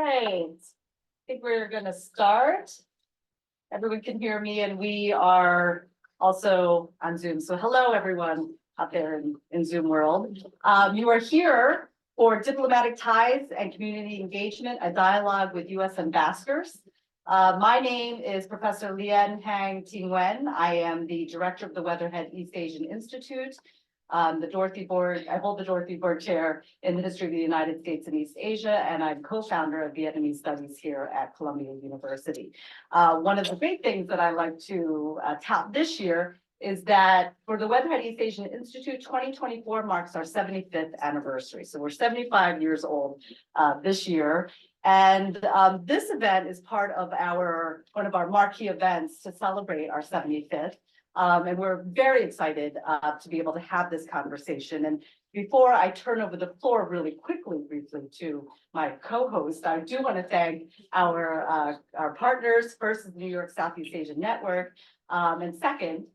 right. I think we're gonna start. Everyone can hear me and we are also on Zoom. So hello, everyone out there in Zoom world. You are here for Diplomatic Ties and Community Engagement, a dialogue with U.S. ambassadors. My name is Professor Lien-Hang Nguyen. I am the director of the Weatherhead East Asian Institute. The Dorothy Board, I hold the Dorothy Board Chair in the History of the United States and East Asia, and I'm co-founder of Vietnamese Studies here at Columbia University. One of the great things that I like to tout this year is that for the Weatherhead East Asian Institute, 2024 marks our 75th anniversary. So we're 75 years old this year. And this event is part of one of our marquee events to celebrate our 75th. And we're very excited to be able to have this conversation. And before I turn over the floor really briefly to my co-host, I do want to thank our partners. First is the New York Southeast Asian Network, and second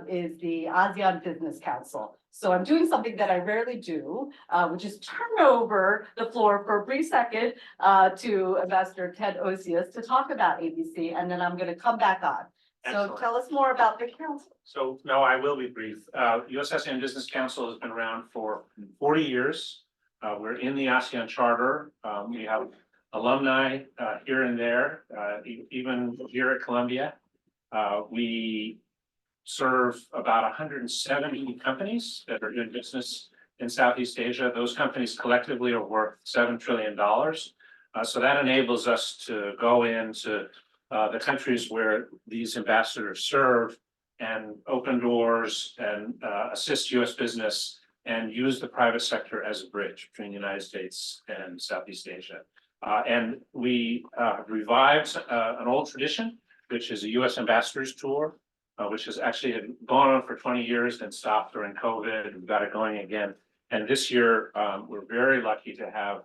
is the ASEAN Business Council. So I'm doing something that I rarely do, which is turn over the floor for a brief second to Ambassador Ted Osius to talk about ABC, and then I'm going to come back on. Excellent. So tell us more about the council. So no, I will be brief. US ASEAN Business Council has been around for 40 years. We're in the ASEAN Charter. We have alumni here and there, even here at Columbia. We serve about 170 companies that are doing business in Southeast Asia. Those companies collectively are worth $7 trillion. So that enables us to go into the countries where these ambassadors serve and open doors and assist US business and use the private sector as a bridge between the United States and Southeast Asia. And we revived an old tradition, which is a US ambassadors tour, which has actually had gone on for 20 years, then stopped during COVID. We've got it going again. And this year, we're very lucky to have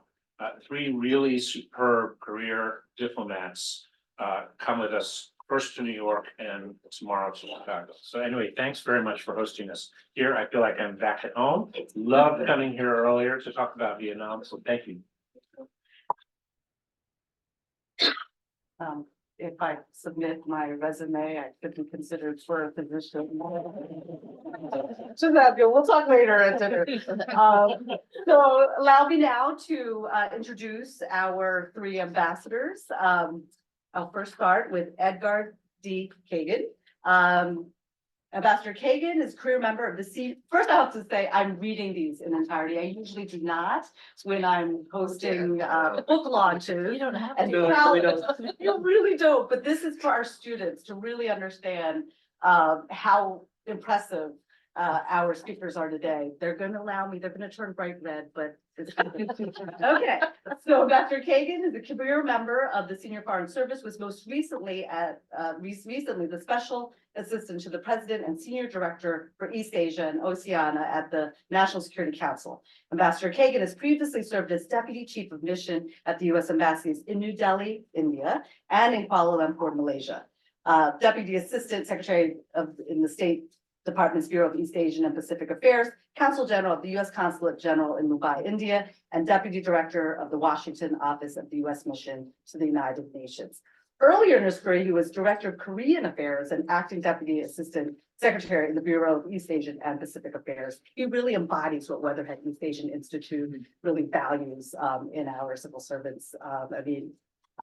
3 really superb career diplomats come with us first to New York and tomorrow to Chicago. So anyway, thanks very much for hosting us here. I feel like I'm back at home. Loved coming here earlier to talk about Vietnam. So thank you. If I submit my resume, I could be considered for a position. So that good. We'll talk later at dinner. So allow me now to introduce our 3 ambassadors. I'll first start with Edgard D. Kagan. Ambassador Kagan is a career member of the First, I have to say I'm reading these in entirety. I usually do not when I'm hosting book launches. You don't have And to. you really don't. But this is for our students to really understand how impressive our speakers are today. They're going to allow me. They're going to turn bright red, but okay. So Ambassador Kagan is a career member of the Senior Foreign Service, was most recently the Special Assistant to the President and Senior Director for East Asia and Oceania at the National Security Council. Ambassador Kagan has previously served as Deputy Chief of Mission at the U.S. Embassies in New Delhi, India, and in Kuala Lumpur, Malaysia. Deputy Assistant Secretary in the State Department's Bureau of East Asian and Pacific Affairs, Consul General of the U.S. Consulate General in Mumbai, India, and Deputy Director of the Washington Office of the U.S. Mission to the United Nations. Earlier in his career, he was Director of Korean Affairs and Acting Deputy Assistant Secretary in the Bureau of East Asian and Pacific Affairs. He really embodies what Weatherhead East Asian Institute really values in our civil servants.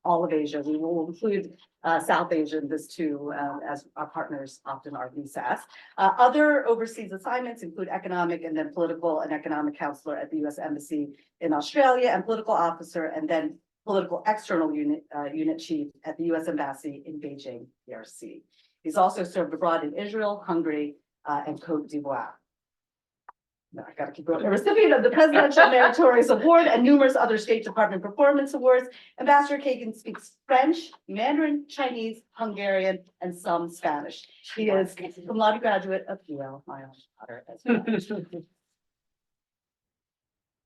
All of Asia. We will include South Asia in this too, as our partners often are VSAS. Other overseas assignments include economic and then political and economic counselor at the U.S. Embassy in Australia and political officer and then political external unit chief at the U.S. Embassy in Beijing, PRC. He's also served abroad in Israel, Hungary, and Cote d'Ivoire. No, I gotta keep going. A recipient of the Presidential Meritorious Award and numerous other State Department Performance Awards, Ambassador Kagan speaks French, Mandarin, Chinese, Hungarian, and some Spanish. He is a cum laude graduate of UL, my own daughter as well.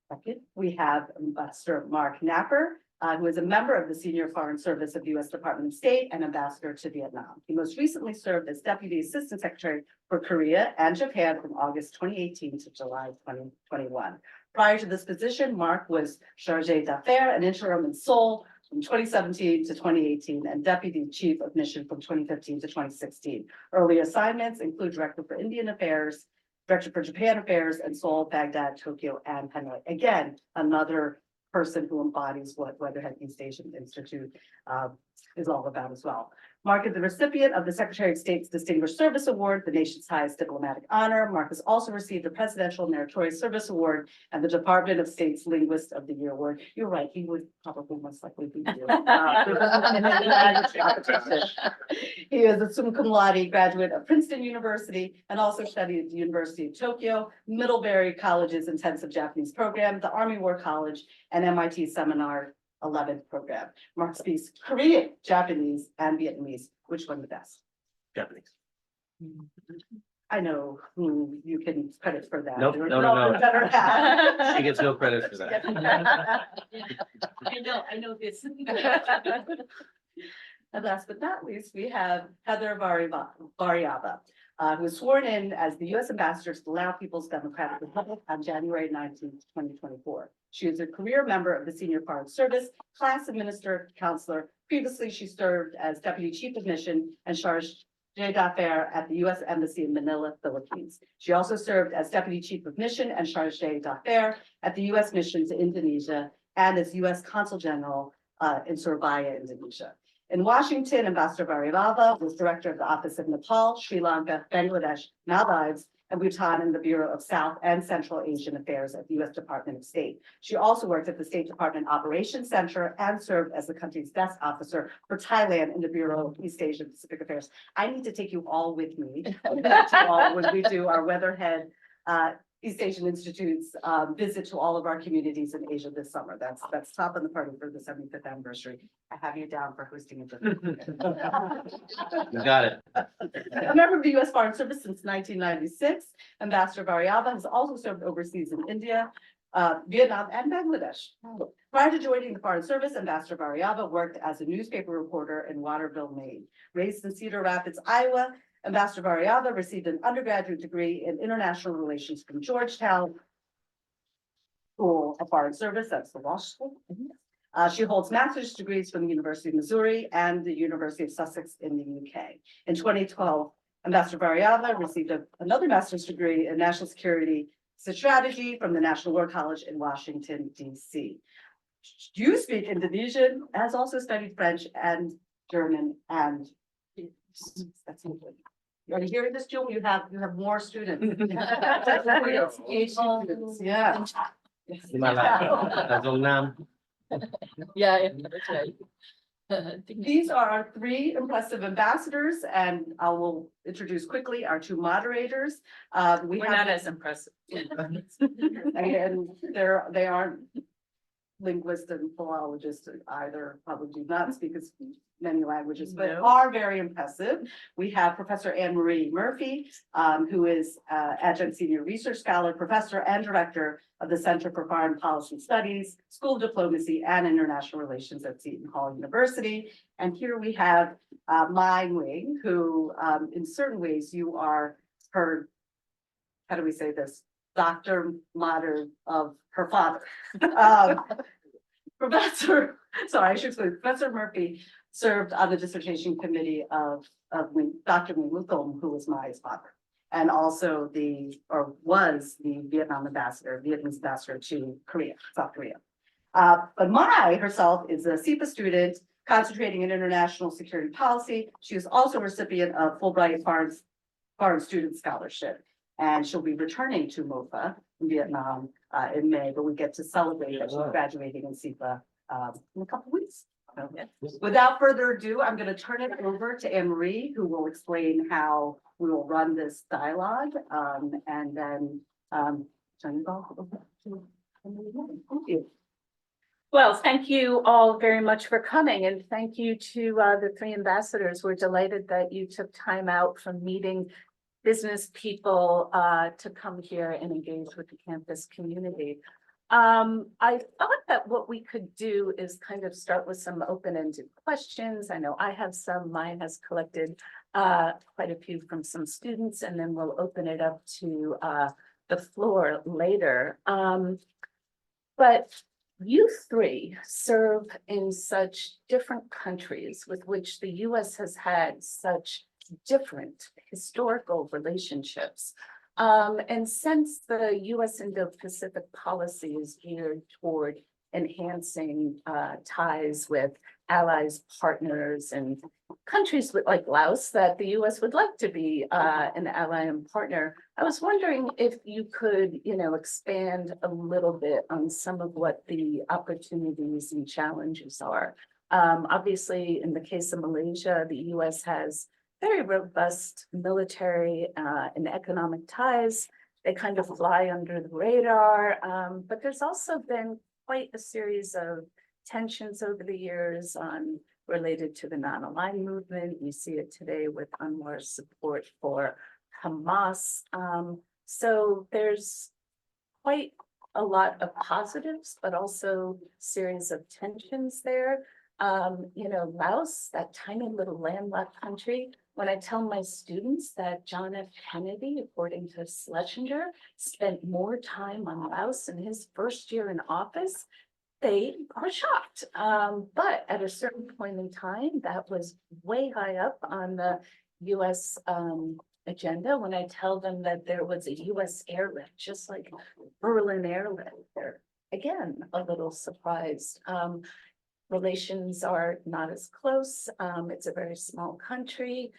Second, we have Ambassador Marc Knapper, who is a member of the Senior Foreign Service of the U.S. Department of State and Ambassador to Vietnam. He most recently served as Deputy Assistant Secretary for Korea and Japan from August 2018 to July 2021. Prior to this position, Marc was Chargé d'Affaires, an interim in Seoul, from 2017 to 2018, and Deputy Chief of Mission from 2015 to 2016. Early assignments include Director for Indian Affairs, Director for Japan Affairs, and Seoul, Baghdad, Tokyo, and Hanoi. Again, another person who embodies what Weatherhead East Asian Institute is all about as well. Marc is the recipient of the Secretary of State's Distinguished Service Award, the nation's highest diplomatic honor. Marc has also received the Presidential Meritorious Service Award and the Department of State's Linguist of the Year Award. You're right, he would probably most likely be you. He is a summa cum laude graduate of Princeton University and also studied at the University of Tokyo, Middlebury College's intensive Japanese program, the Army War College, and MIT Seminar 11th program. Marc speaks Korean, Japanese, and Vietnamese. Which one the best? Japanese. I know who you can credit for that. Nope, There no, are no, no. better hat. She gets no credit for that. I know this. And last but not least, we have Heather Variava, who was sworn in as the U.S. Ambassador to the Laos People's Democratic Republic on January 19th, 2024. She is a career member of the Senior Foreign Service, class administrator, counselor. Previously, she served as Deputy Chief of Mission and Charge d'Affaires at the U.S. Embassy in Manila, Philippines. She also served as Deputy Chief of Mission and Charge d'Affaires at the U.S. Mission to Indonesia and as U.S. Consul General in Surabaya, Indonesia. In Washington, Ambassador Variava was Director of the Office of Nepal, Sri Lanka, Bangladesh, Maldives, and Bhutan in the Bureau of South and Central Asian Affairs at the U.S. Department of State. She also worked at the State Department Operations Center and served as the country's desk officer for Thailand in the Bureau of East Asia Pacific Affairs. I need to take you all with me when we do our Weatherhead East Asian Institute's visit to all of our communities in Asia this summer. That's top on the party for the 75th anniversary. I have you down for hosting it. You got it. A member of the U.S. Foreign Service since 1996, Ambassador Variava has also served overseas in India, Vietnam, and Bangladesh. Prior to joining the Foreign Service, Ambassador Variava worked as a newspaper reporter in Waterville, Maine. Raised in Cedar Rapids, Iowa, Ambassador Variava received an undergraduate degree in international relations from Georgetown School of Foreign Service, that's the Walsh School. She holds master's degrees from the University of Missouri and the University of Sussex in the UK. In 2012, Ambassador Variava received another master's degree in national security strategy from the National War College in Washington, D.C. You speak Indonesian, has also studied French and German, and that's English. Are you hearing this, Jill? You have more students. Yeah. Yeah, that's right. These are our three impressive ambassadors, and I will introduce quickly our two moderators. We're not as impressive. And they aren't linguists and philologists either, probably do not speak as many languages, but No. are very impressive. We have Professor Anne-Marie Murphy, who is Adjunct Senior Research Scholar, Professor and Director of the Center for Foreign Policy Studies, School of Diplomacy and International Relations at Seton Hall University. And here we have Mai Nguyen, who in certain ways you are her, how do we say this? Dr. Mater of her father. Professor Murphy served on the dissertation committee of Dr. Nguyen, who was Mai's father, and also was the Vietnamese ambassador to South Korea. But Mai herself is a SEPA student concentrating in international security policy. She is also a recipient of Fulbright Foreign Student Scholarship. And she'll be returning to MOFA in Vietnam in May, but we get to celebrate that she's graduating in SEPA in a couple of weeks. So, without further ado, I'm going to turn it over to Anne-Marie, who will explain how we will run this dialogue, and then turn it over to Anne-Marie. Thank you. Well, thank you all very much for coming, and thank you to the three ambassadors. We're delighted that you took time out from meeting business people to come here and engage with the campus community. I thought that what we could do is kind of start with some open-ended questions. I know I have some, mine has collected quite a few from some students, and then we'll open it up to the floor later. But You three serve in such different countries with which the US has had such different historical relationships. And since the US Indo-Pacific policy is geared toward enhancing ties with allies, partners, and countries like Laos that the US would like to be an ally and partner, I was wondering if you could, expand a little bit on some of what the opportunities and challenges are. Obviously, in the case of Malaysia, the US has very robust military and economic ties. They kind of fly under the radar, but there's also been quite a series of tensions over the years related to the non-aligned movement. We see it today with Anwar's support for Hamas. So there's quite a lot of positives, but also series of tensions there. Laos, that tiny little landlocked country, when I tell my students that John F. Kennedy, according to Schlesinger, spent more time on Laos in his first year in office, they are shocked. But at a certain point in time, that was way high up on the US agenda. When I tell them that there was a US airlift, just like Berlin airlift, they're again a little surprised. Relations are not as close. It's a very small country.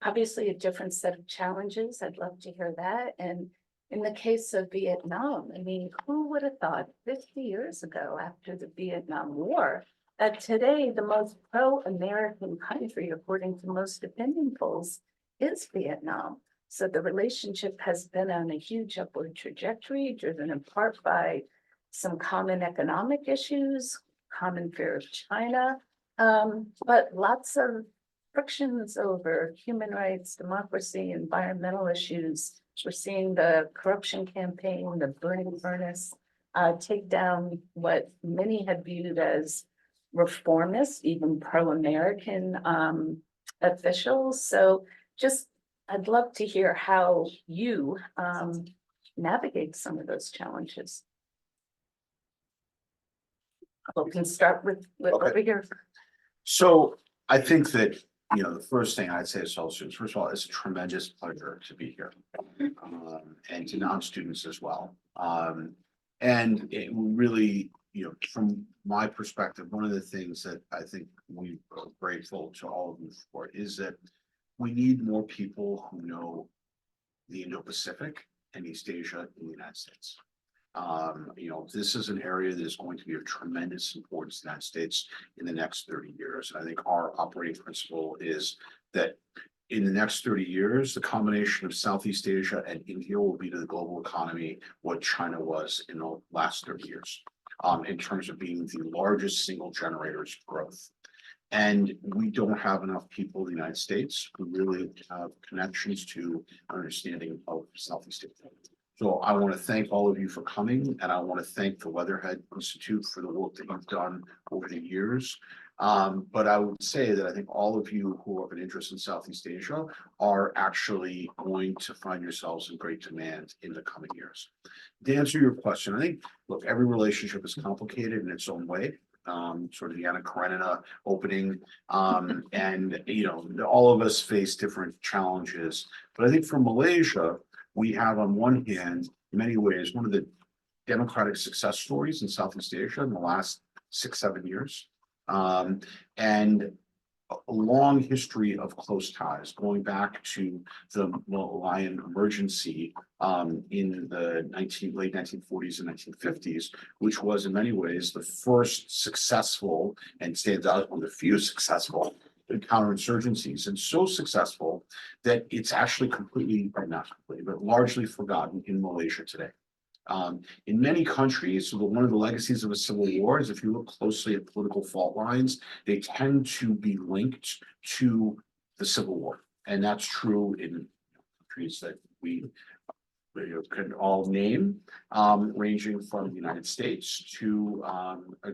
Obviously, a different set of challenges. I'd love to hear that. And in the case of Vietnam, I mean, who would have thought 50 years ago after the Vietnam War that today the most pro-American country, according to most opinion polls, is Vietnam. So the relationship has been on a huge upward trajectory, driven in part by some common economic issues, common fear of China, but lots of frictions over human rights, democracy, environmental issues. We're seeing the corruption campaign, the burning furnace, take down what many had viewed as reformist, even pro-American officials. So I'd love to hear how you navigate some of those challenges. We can start with Okay. over here. So I think that, the first thing I'd say is all students, first of all, it's a tremendous pleasure to be here. And to non-students as well. And it really, from my perspective, one of the things that I think we are grateful to all of you for is that we need more people who know the Indo-Pacific and East Asia in the United States. This is an area that is going to be of tremendous importance to the United States in the next 30 years. I think our operating principle is that in the next 30 years, the combination of Southeast Asia and India will be to the global economy what China was in the last 30 years, in terms of being the largest single generators of growth. And we don't have enough people in the United States who really have connections to understanding of Southeast Asia. So I want to thank all of you for coming, and I want to thank the Weatherhead Institute for the work that you've done over the years. But I would say that I think all of you who have an interest in Southeast Asia are actually going to find yourselves in great demand in the coming years. To answer your question, I think, look, every relationship is complicated in its own way. Sort of the Anna Karenina opening, and all of us face different challenges. But I think for Malaysia, we have on one hand, in many ways, one of the democratic success stories in Southeast Asia in the last 6-7 years. And a long history of close ties going back to the Malayan emergency in the late 1940s and 1950s, which was in many ways the first successful and stands out as one of the few successful counterinsurgencies, and so successful that it's actually completely, or not completely, but largely forgotten in Malaysia today. In many countries, so one of the legacies of a civil war is if you look closely at political fault lines, they tend to be linked to the Civil War. And that's true in countries that we can all name, ranging from the United States to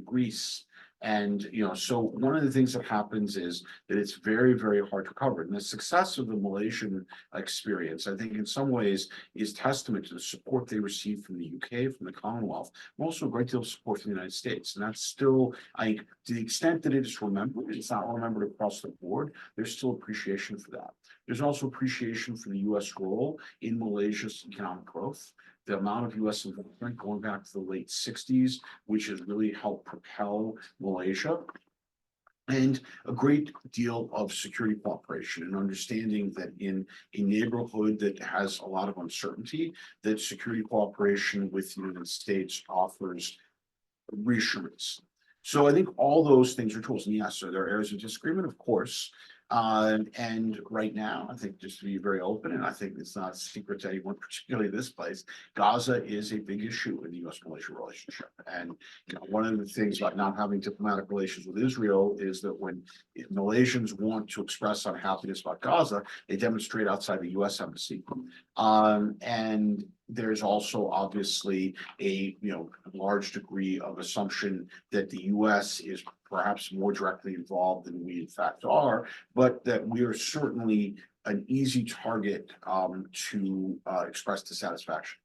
Greece And, so one of the things that happens is that it's very, very hard to cover. And the success of the Malaysian experience, I think in some ways is testament to the support they received from the UK, from the Commonwealth, but also a great deal of support from the United States. And that's still, to the extent that it is remembered, it's not remembered across the board, there's still appreciation for that. There's also appreciation for the US role in Malaysia's economic growth. The amount of US investment going back to the late 60s, which has really helped propel Malaysia. And a great deal of security cooperation and understanding that in a neighborhood that has a lot of uncertainty, that security cooperation with the United States offers reassurance. So I think all those things are tools. And yes, so there are areas of disagreement, of course. And right now, I think just to be very open, and I think it's not a secret to anyone, particularly this place, Gaza is a big issue in the US-Malaysia relationship. And one of the things about not having diplomatic relations with Israel is that when Malaysians want to express unhappiness about Gaza, they demonstrate outside the US embassy. And there's also obviously a large degree of assumption that the US is perhaps more directly involved than we in fact are, but that we are certainly an easy target to express dissatisfaction.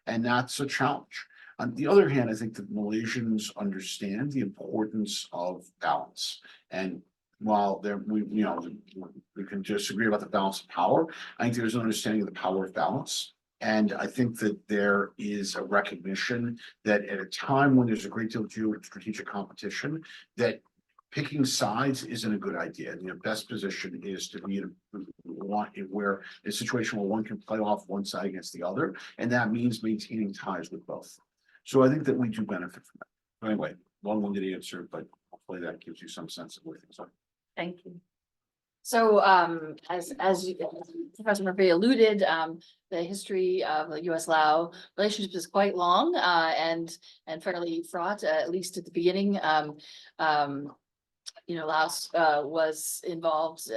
And that's a challenge. On the other hand, I think that Malaysians understand the importance of balance. And while we can disagree about the balance of power, I think there's an understanding of the power of balance. And I think that there is a recognition that at a time when there's a great deal of geostrategic competition, that picking sides isn't a good idea. And the best position is to be in a situation where one can play off one side against the other. And that means maintaining ties with both. So I think that we do benefit from that. Anyway, long-winded answer, but hopefully that gives you some sense of where things are. Thank you. So as Professor Murphy alluded, the history of the US-Lao relationship is quite long and fairly fraught, at least at the beginning. Laos was involved.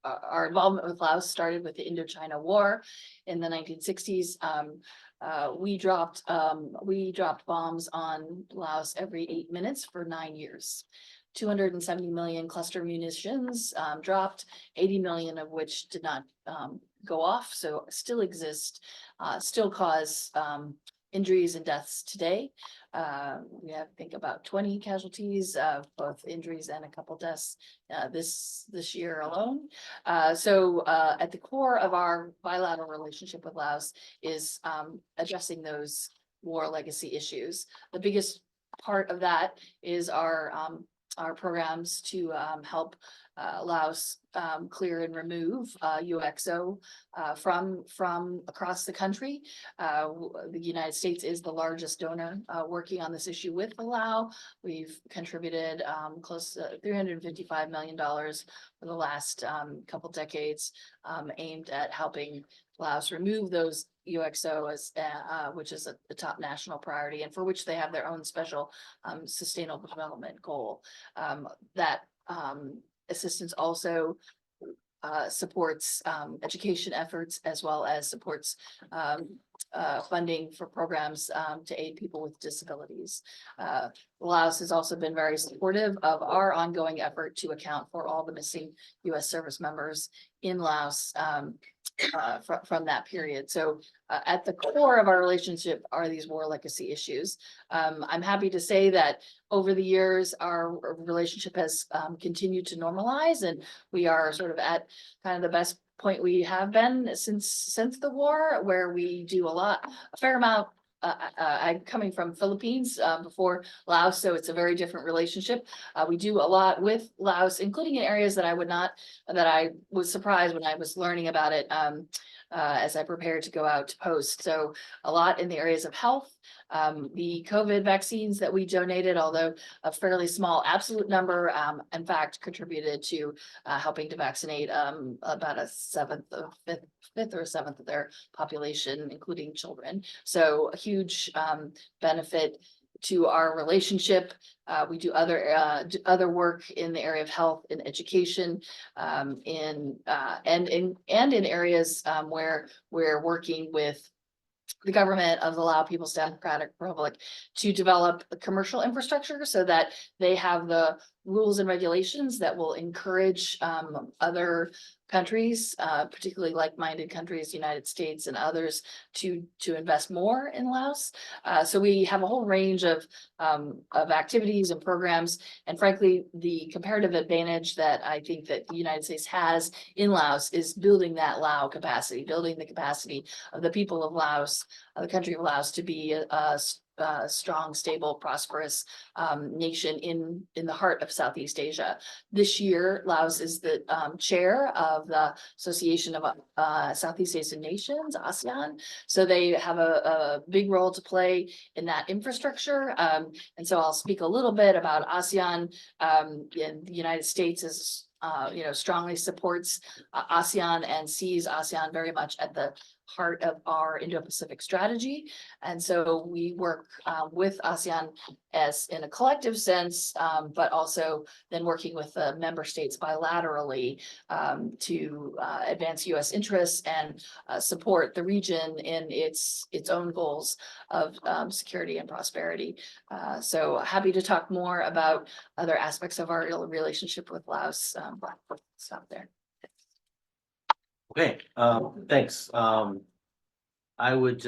Our involvement with Laos started with the Indochina War in the 1960s. We dropped bombs on Laos every 8 minutes for 9 years. 270 million cluster munitions dropped, 80 million of which did not go off, so still exist, still cause injuries and deaths today. We have, I think, about 20 casualties, both injuries and a couple deaths this year alone. So at the core of our bilateral relationship with Laos is addressing those war legacy issues. The biggest part of that is our programs to help Laos clear and remove UXO from across the country. The United States is the largest donor working on this issue with Laos. We've contributed close to $355 million for the last couple decades, aimed at helping Laos remove those UXO as which is a top national priority and for which they have their own special sustainable development goal. That assistance also supports education efforts as well as supports funding for programs to aid people with disabilities. Laos has also been very supportive of our ongoing effort to account for all the missing US service members in Laos from that period. So at the core of our relationship are these war legacy issues. I'm happy to say that over the years, our relationship has continued to normalize, and we are sort of at kind of the best point we have been since the war, where we do a fair amount. I'm coming from Philippines before Laos, so it's a very different relationship. We do a lot with Laos, including in areas that I was surprised when I was learning about it as I prepared to go out to post. So a lot in the areas of health. The COVID vaccines that we donated, although a fairly small absolute number, in fact, contributed to helping to vaccinate about a fifth or a seventh of their population, including children. So a huge benefit to our relationship. We do other work in the area of health and education, and in areas where we're working with the government of the Lao People's Democratic Republic to develop a commercial infrastructure so that they have the rules and regulations that will encourage other countries, particularly like-minded countries, United States and others, to invest more in Laos. So we have a whole range of activities and programs. And frankly, the comparative advantage that I think that the United States has in Laos is building that Lao capacity, building the capacity of the people of Laos, the country of Laos, to be a strong, stable, prosperous nation in the heart of Southeast Asia. This year, Laos is the chair of the Association of Southeast Asian Nations, ASEAN. So they have a big role to play in that infrastructure. And so I'll speak a little bit about ASEAN. And the United States is strongly supports ASEAN and sees ASEAN very much at the heart of our Indo-Pacific strategy. And so we work with ASEAN as in a collective sense, but also then working with the member states bilaterally to advance US interests and support the region in its own goals of security and prosperity. So happy to talk more about other aspects of our relationship with Laos. But we'll stop there. Okay, thanks. I would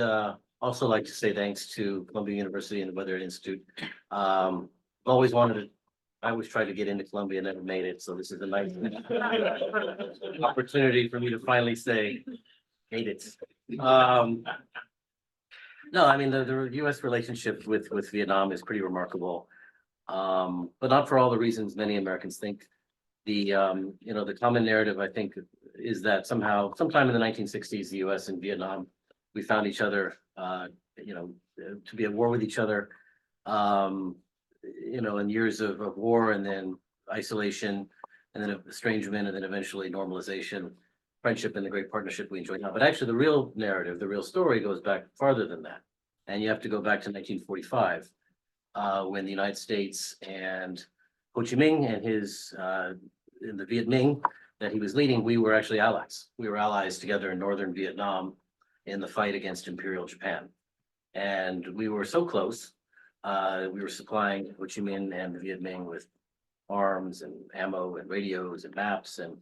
also like to say thanks to Columbia University and the Weatherhead Institute. Always wanted to, I always tried to get into Columbia, never made it, so this is a nice opportunity for me to finally say, made it. No, I mean, the US relationship with Vietnam is pretty remarkable, but not for all the reasons many Americans think. The common narrative, I think, is that sometime in the 1960s, the US and Vietnam, we found each other, to be at war with each other, in years of war and then isolation and then estrangement and then eventually normalization, friendship and the great partnership we enjoy now. But actually the real narrative, the real story goes back farther than that. And you have to go back to 1945, when the United States and Ho Chi Minh and his, in the Viet Minh that he was leading, we were actually allies. We were allies together in northern Vietnam in the fight against Imperial Japan. And we were so close, we were supplying Ho Chi Minh and the Viet Minh with arms and ammo and radios and maps, and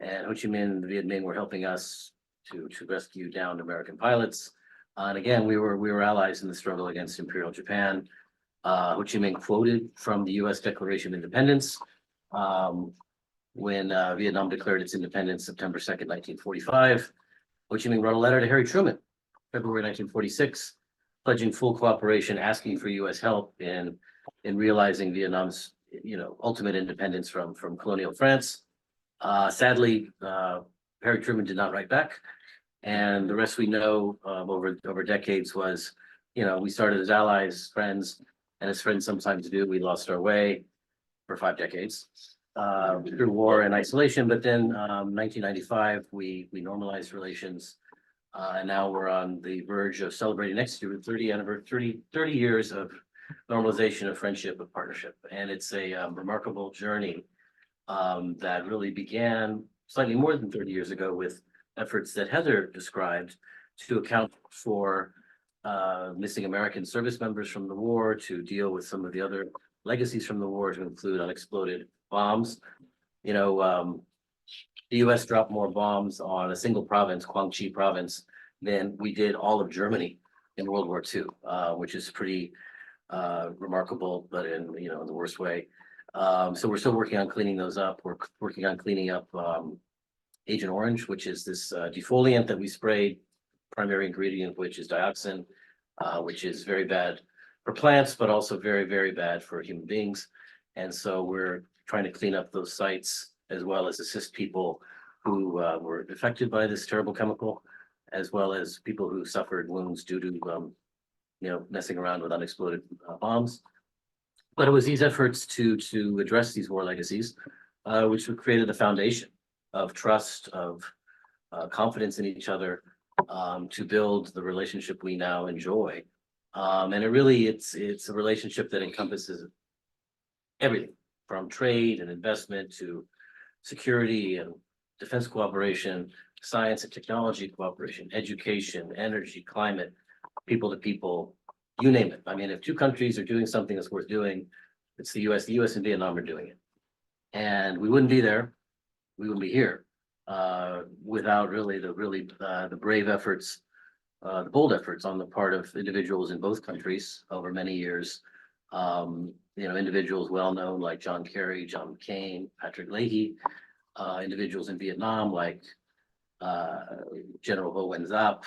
Ho Chi Minh and the Viet Minh were helping us to rescue downed American pilots. And again, we were allies in the struggle against Imperial Japan. Ho Chi Minh quoted from the US Declaration of Independence when Vietnam declared its independence September 2nd, 1945. Ho Chi Minh wrote a letter to Harry Truman, February 1946, pledging full cooperation, asking for US help in realizing Vietnam's ultimate independence from colonial France. Sadly, Harry Truman did not write back. And the rest we know over decades was, we started as allies, friends, and as friends sometimes do, we lost our way for 5 decades through war and isolation. But then 1995, we normalized relations. And now we're on the verge of celebrating next year 30 years of normalization of friendship and partnership. And it's a remarkable journey that really began slightly more than 30 years ago with efforts that Heather described to account for missing American service members from the war, to deal with some of the other legacies from the war, to include unexploded bombs. The US dropped more bombs on a single province, Guangxi province, than we did all of Germany in World War II, which is pretty remarkable, but in the worst way. So we're still working on cleaning those up. We're working on cleaning up Agent Orange, which is this defoliant that we sprayed, primary ingredient of which is dioxin, which is very bad for plants, but also very, very bad for human beings. And so we're trying to clean up those sites, as well as assist people who were affected by this terrible chemical, as well as people who suffered wounds due to messing around with unexploded bombs. But it was these efforts to address these war legacies, which created a foundation of trust, of confidence in each other, to build the relationship we now enjoy. And it's a relationship that encompasses everything from trade and investment to security and defense cooperation, science and technology cooperation, education, energy, climate, people to people, you name it. I mean, if two countries are doing something that's worth doing, it's the US and Vietnam are doing it. And we wouldn't be there, we wouldn't be here, without really the brave efforts, the bold efforts on the part of individuals in both countries over many years. Individuals well-known like John Kerry, John McCain, Patrick Leahy, individuals in Vietnam like General Vo Nguyen Giap,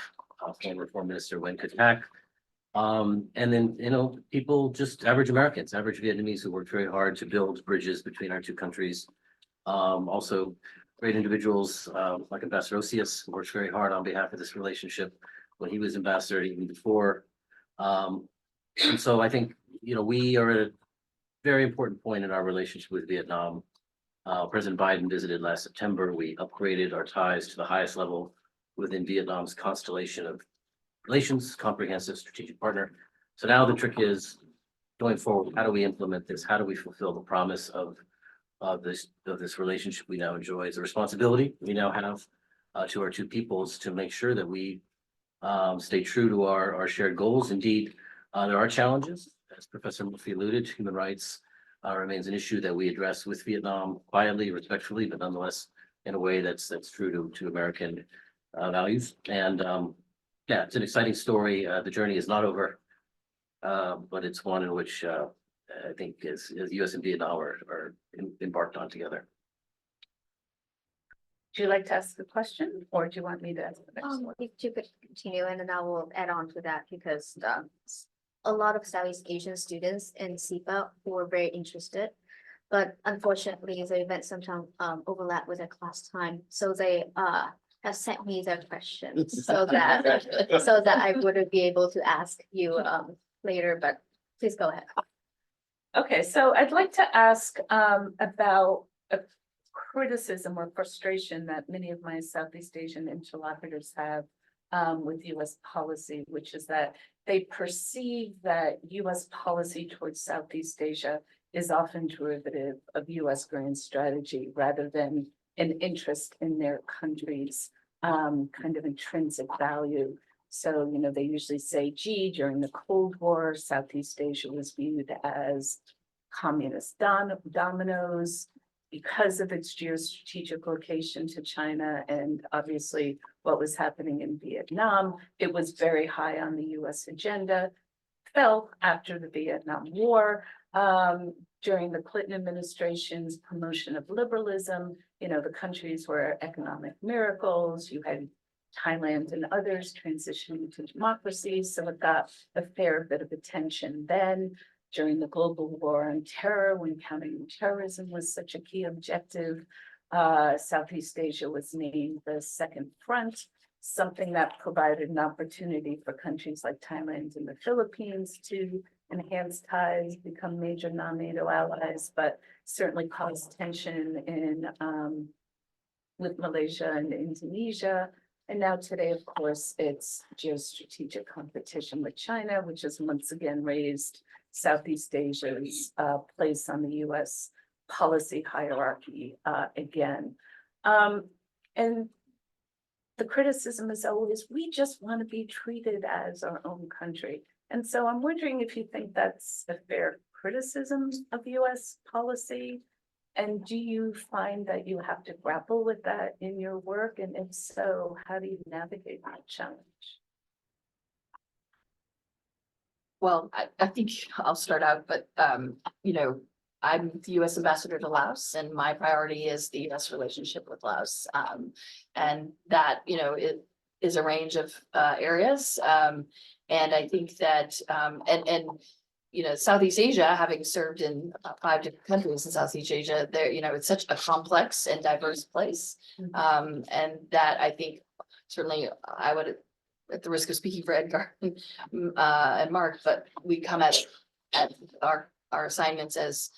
former Foreign Minister Nguyen Cac. And then, people, just average Americans, average Vietnamese who worked very hard to build bridges between our two countries. Also great individuals, like Ambassador Osius, who works very hard on behalf of this relationship when he was ambassador, even before. And so I think, we are at a very important point in our relationship with Vietnam. President Biden visited last September. We upgraded our ties to the highest level within Vietnam's constellation of relations, comprehensive strategic partner. So now the trick is going forward, how do we implement this? How do we fulfill the promise of this relationship we now enjoy? It's a responsibility we now have to our two peoples to make sure that we stay true to our shared goals. Indeed, there are challenges, as Professor Murphy alluded. Human rights remains an issue that we address with Vietnam quietly, respectfully, but nonetheless in a way that's true to American values. And yeah, it's an exciting story. The journey is not over, but it's one in which I think as US and Vietnam are embarked on together. Would you like to ask the question, or do you want me to ask the next one? If you could continue, and then I will add on to that, because a lot of Southeast Asian students in SIPA who are very interested, but unfortunately the event sometimes overlap with their class time, so they have sent me their questions so that I wouldn't be able to ask you later, but please go ahead. Okay, so I'd like to ask about a criticism or frustration that many of my Southeast Asian interlocutors have with US policy, which is that they perceive that US policy towards Southeast Asia is often derivative of US grand strategy rather than an interest in their country's kind of intrinsic value. So, they usually say, gee, during the Cold War, Southeast Asia was viewed as communist dominoes because of its geostrategic location to China, and obviously what was happening in Vietnam. It was very high on the US agenda, fell after the Vietnam War. During the Clinton administration's promotion of liberalism, the countries were economic miracles. You had Thailand and others transitioning to democracy, so it got a fair bit of attention then. During the global war on terror, when countering terrorism was such a key objective, Southeast Asia was named the second front, something that provided an opportunity for countries like Thailand and the Philippines to enhance ties, become major non-NATO allies, but certainly caused tension with Malaysia and Indonesia. And now today, of course, it's geostrategic competition with China, which has once again raised Southeast Asia's place on the US policy hierarchy again. And the criticism is always, we just want to be treated as our own country. And so I'm wondering if you think that's a fair criticism of US policy. And do you find that you have to grapple with that in your work? And if so, how do you navigate that challenge? Well, I think I'll start out, but I'm the US ambassador to Laos, and my priority is the US relationship with Laos. And that, it is a range of areas. And I think that Southeast Asia, having served in 5 different countries in Southeast Asia, there, it's such a complex and diverse place. And that I think certainly I would, at the risk of speaking for Edgard and Marc, but we come at our assignments as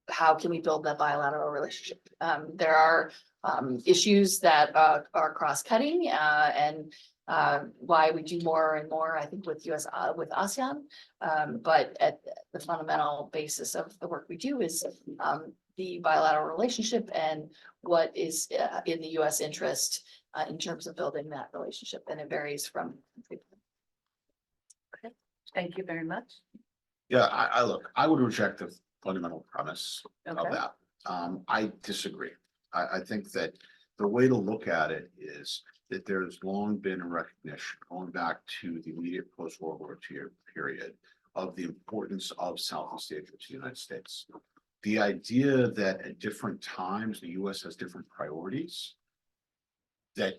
how can we build that bilateral relationship? There are issues that are cross-cutting and why we do more and more, I think, with ASEAN. But at the fundamental basis of the work we do is the bilateral relationship and what is in the US interest in terms of building that relationship, and it varies from. Thank you very much. Yeah, I look, I would reject the fundamental premise of Okay. that. I disagree. I think that the way to look at it is that there's long been a recognition, going back to the immediate post-World War II period, of the importance of Southeast Asia to the United States. The idea that at different times, the US has different priorities that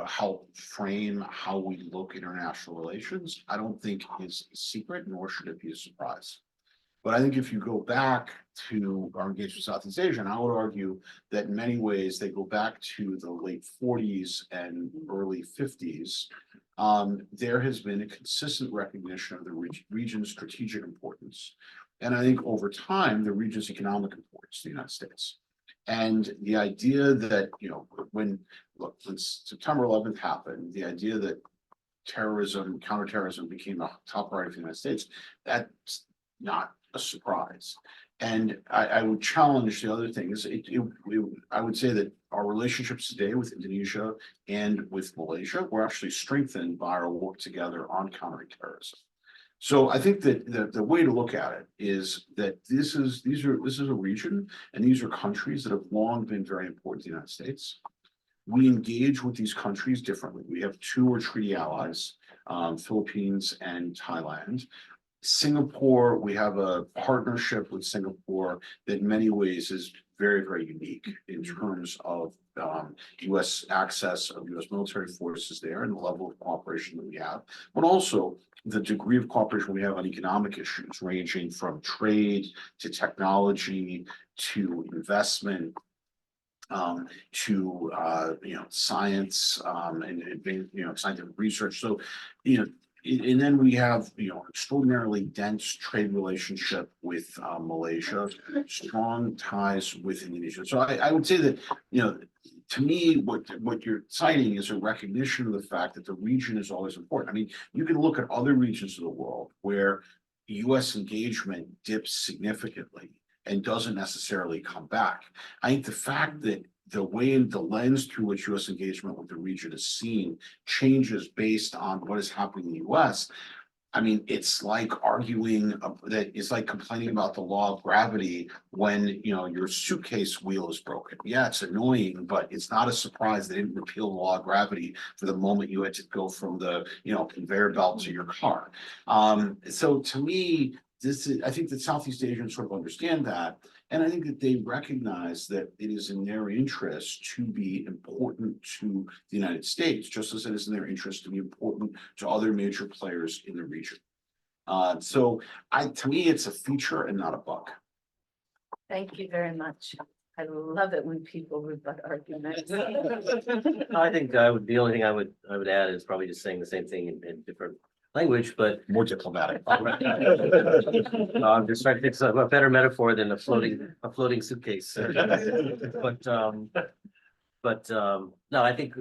help frame how we look at international relations, I don't think is a secret, nor should it be a surprise. But I think if you go back to our engagement with Southeast Asia, and I would argue that in many ways they go back to the late 40s and early 50s, there has been a consistent recognition of the region's strategic importance. And I think over time, the region's economic importance to the United States. And the idea that, when September 11th happened, the idea that terrorism, counterterrorism became a top priority for the United States, that's not a surprise. And I would challenge the other thing is I would say that our relationships today with Indonesia and with Malaysia were actually strengthened by our work together on countering terrorism. So I think that the way to look at it is that this is a region and these are countries that have long been very important to the United States. We engage with these countries differently. We have two or treaty allies, Philippines and Thailand. Singapore, we have a partnership with Singapore that in many ways is very, very unique in terms of US access of US military forces there and the level of cooperation that we have, but also the degree of cooperation we have on economic issues ranging from trade to technology to investment to science and scientific research. So and then we have extraordinarily dense trade relationship with Malaysia, strong ties with Indonesia. So I would say that to me, what you're citing is a recognition of the fact that the region is always important. I mean, you can look at other regions of the world where US engagement dips significantly and doesn't necessarily come back. I think the fact that the way the lens through which US engagement with the region is seen changes based on what is happening in the US. I mean, it's like arguing that it's like complaining about the law of gravity when your suitcase wheel is broken. Yeah, it's annoying, but it's not a surprise they didn't repeal the law of gravity for the moment you had to go from the conveyor belt to your car. So to me, I think that Southeast Asians sort of understand that. And I think that they recognize that it is in their interest to be important to the United States, just as it is in their interest to be important to other major players in the region. So to me, it's a feature and not a bug. Thank you very much. I love it when people rebut arguments. I think the only thing I would add is probably just saying the same thing in different language, but More diplomatic. no, I'm just trying to think of a better metaphor than a floating suitcase. But no, I think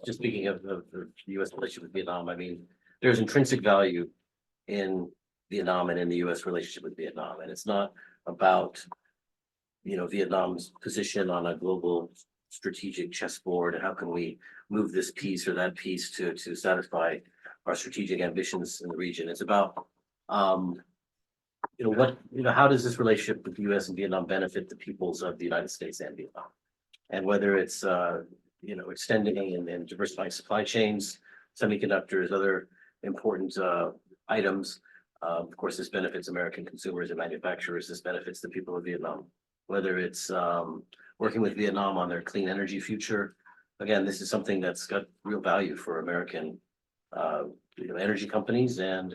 just speaking of the US relationship with Vietnam, I mean, there's intrinsic value in Vietnam and in the US relationship with Vietnam, and it's not about Vietnam's position on a global strategic chessboard and how can we move this piece or that piece to satisfy our strategic ambitions in the region. It's about how does this relationship with the US and Vietnam benefit the peoples of the United States and Vietnam, and whether it's extending and diversifying supply chains, semiconductors, other important items. Of course, this benefits American consumers and manufacturers. This benefits the people of Vietnam. Whether it's working with Vietnam on their clean energy future, again, this is something that's got real value for American energy companies and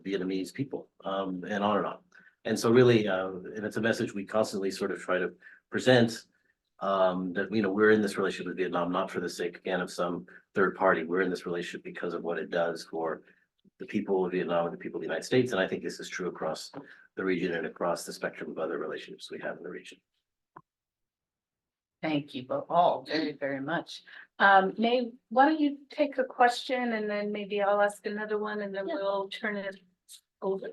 Vietnamese people, and on and on. And so really, and it's a message we constantly sort of try to present, that we're in this relationship with Vietnam not for the sake again of some third party. We're in this relationship because of what it does for the people of Vietnam and the people of the United States. And I think this is true across the region and across the spectrum of other relationships we have in the region. Thank you both all very, very much. May, why don't you take a question and then maybe I'll ask another one and then we'll turn it over.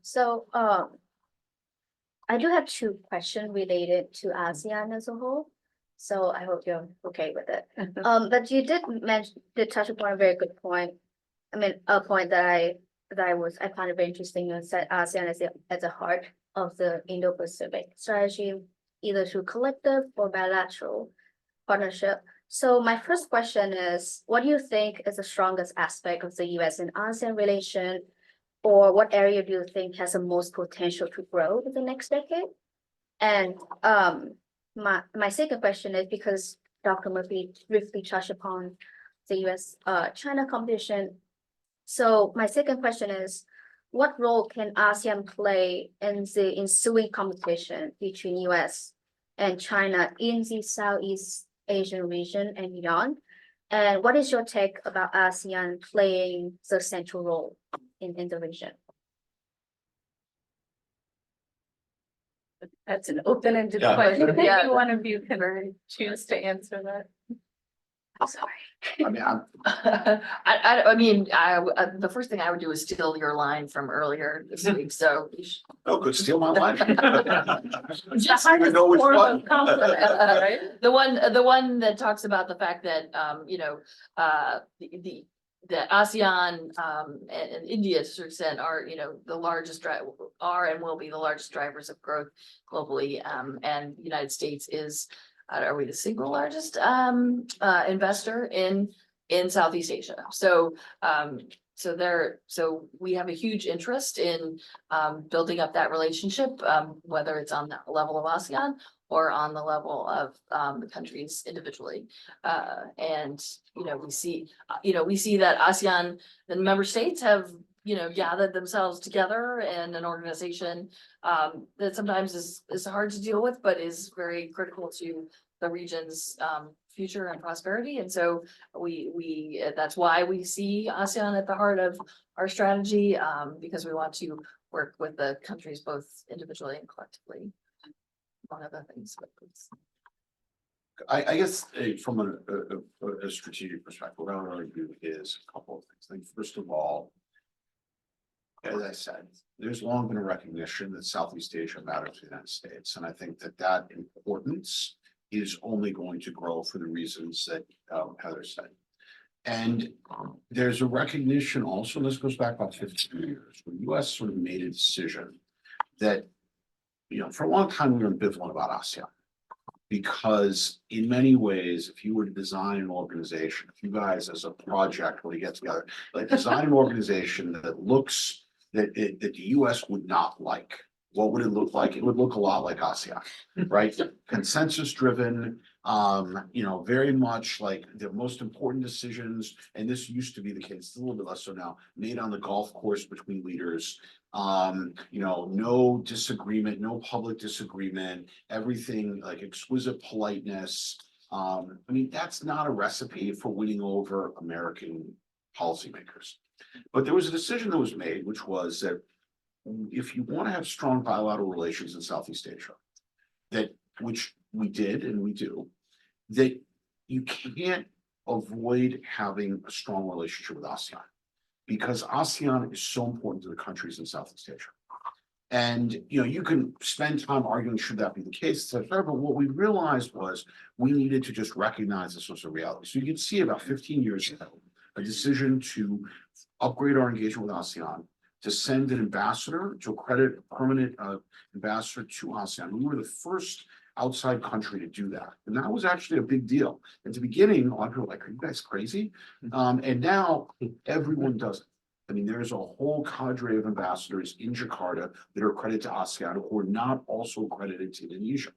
So, I do have two questions related to ASEAN as a whole. So I hope you're okay with it. But you did touch upon a very good point. I mean, a point that I found it very interesting. You said ASEAN is at the heart of the Indo-Pacific strategy, either through collective or bilateral partnership. So my first question is, what do you think is the strongest aspect of the US and ASEAN relation? Or what area do you think has the most potential to grow in the next decade? And my second question is, because Dr. Murphy briefly touched upon the US China competition. So my second question is, what role can ASEAN play in the ensuing competition between US and China in the Southeast Asian region and beyond? And what is your take about ASEAN playing the central role in the region? That's an open-ended Yeah. question. Yeah. Maybe one of you can choose to answer that. I'm sorry. I mean, I'm, I mean, the first thing I would do is steal your line from earlier this week, so. you should- oh, could steal my line. Just I even know which form one. of compliment, right? The one that talks about the fact that, the ASEAN, and India to a certain extent are, the largest are and will be the largest drivers of growth globally. And the United States is, are we the single largest, investor in Southeast Asia? So, so we have a huge interest in, building up that relationship, whether it's on the level of ASEAN or on the level of, the countries individually. And, we see that ASEAN, the member states have, gathered themselves together in an organization, that sometimes is hard to deal with, but is very critical to the region's, future and prosperity. And so that's why we see ASEAN at the heart of our strategy, because we want to work with the countries both individually and collectively. One of the things. I guess from a strategic perspective, what I want to do is a couple of things. I think first of all, as I said, there's long been a recognition that Southeast Asia matters to the United States, and I think that importance is only going to grow for the reasons that Heather said. And there's a recognition also, and this goes back about 15 years, when the US sort of made a decision that, for a long time we were ambivalent about ASEAN. Because in many ways, if you were to design an organization, if you guys as a project were to get together, like design an organization that looks, that the US would not like, what would it look like? It would look a lot like ASEAN, right? Consensus driven, very much like the most important decisions, and this used to be the case, a little bit less so now, made on the golf course between leaders. No disagreement, no public disagreement, everything like exquisite politeness. That's not a recipe for winning over American policymakers. But there was a decision that was made, which was that if you want to have strong bilateral relations in Southeast Asia, which we did and we do, that you can't avoid having a strong relationship with ASEAN, because ASEAN is so important to the countries in Southeast Asia. And you can spend time arguing should that be the case, etc. But what we realized was we needed to just recognize this was a reality. So you can see about 15 years ago, a decision to upgrade our engagement with ASEAN, to send an ambassador, to accredit a permanent ambassador to ASEAN. We were the first outside country to do that. And that was actually a big deal. At the beginning, a lot of people were like, are you guys crazy? And now everyone does it. There's a whole cadre of ambassadors in Jakarta that are accredited to ASEAN who are not also accredited to Indonesia.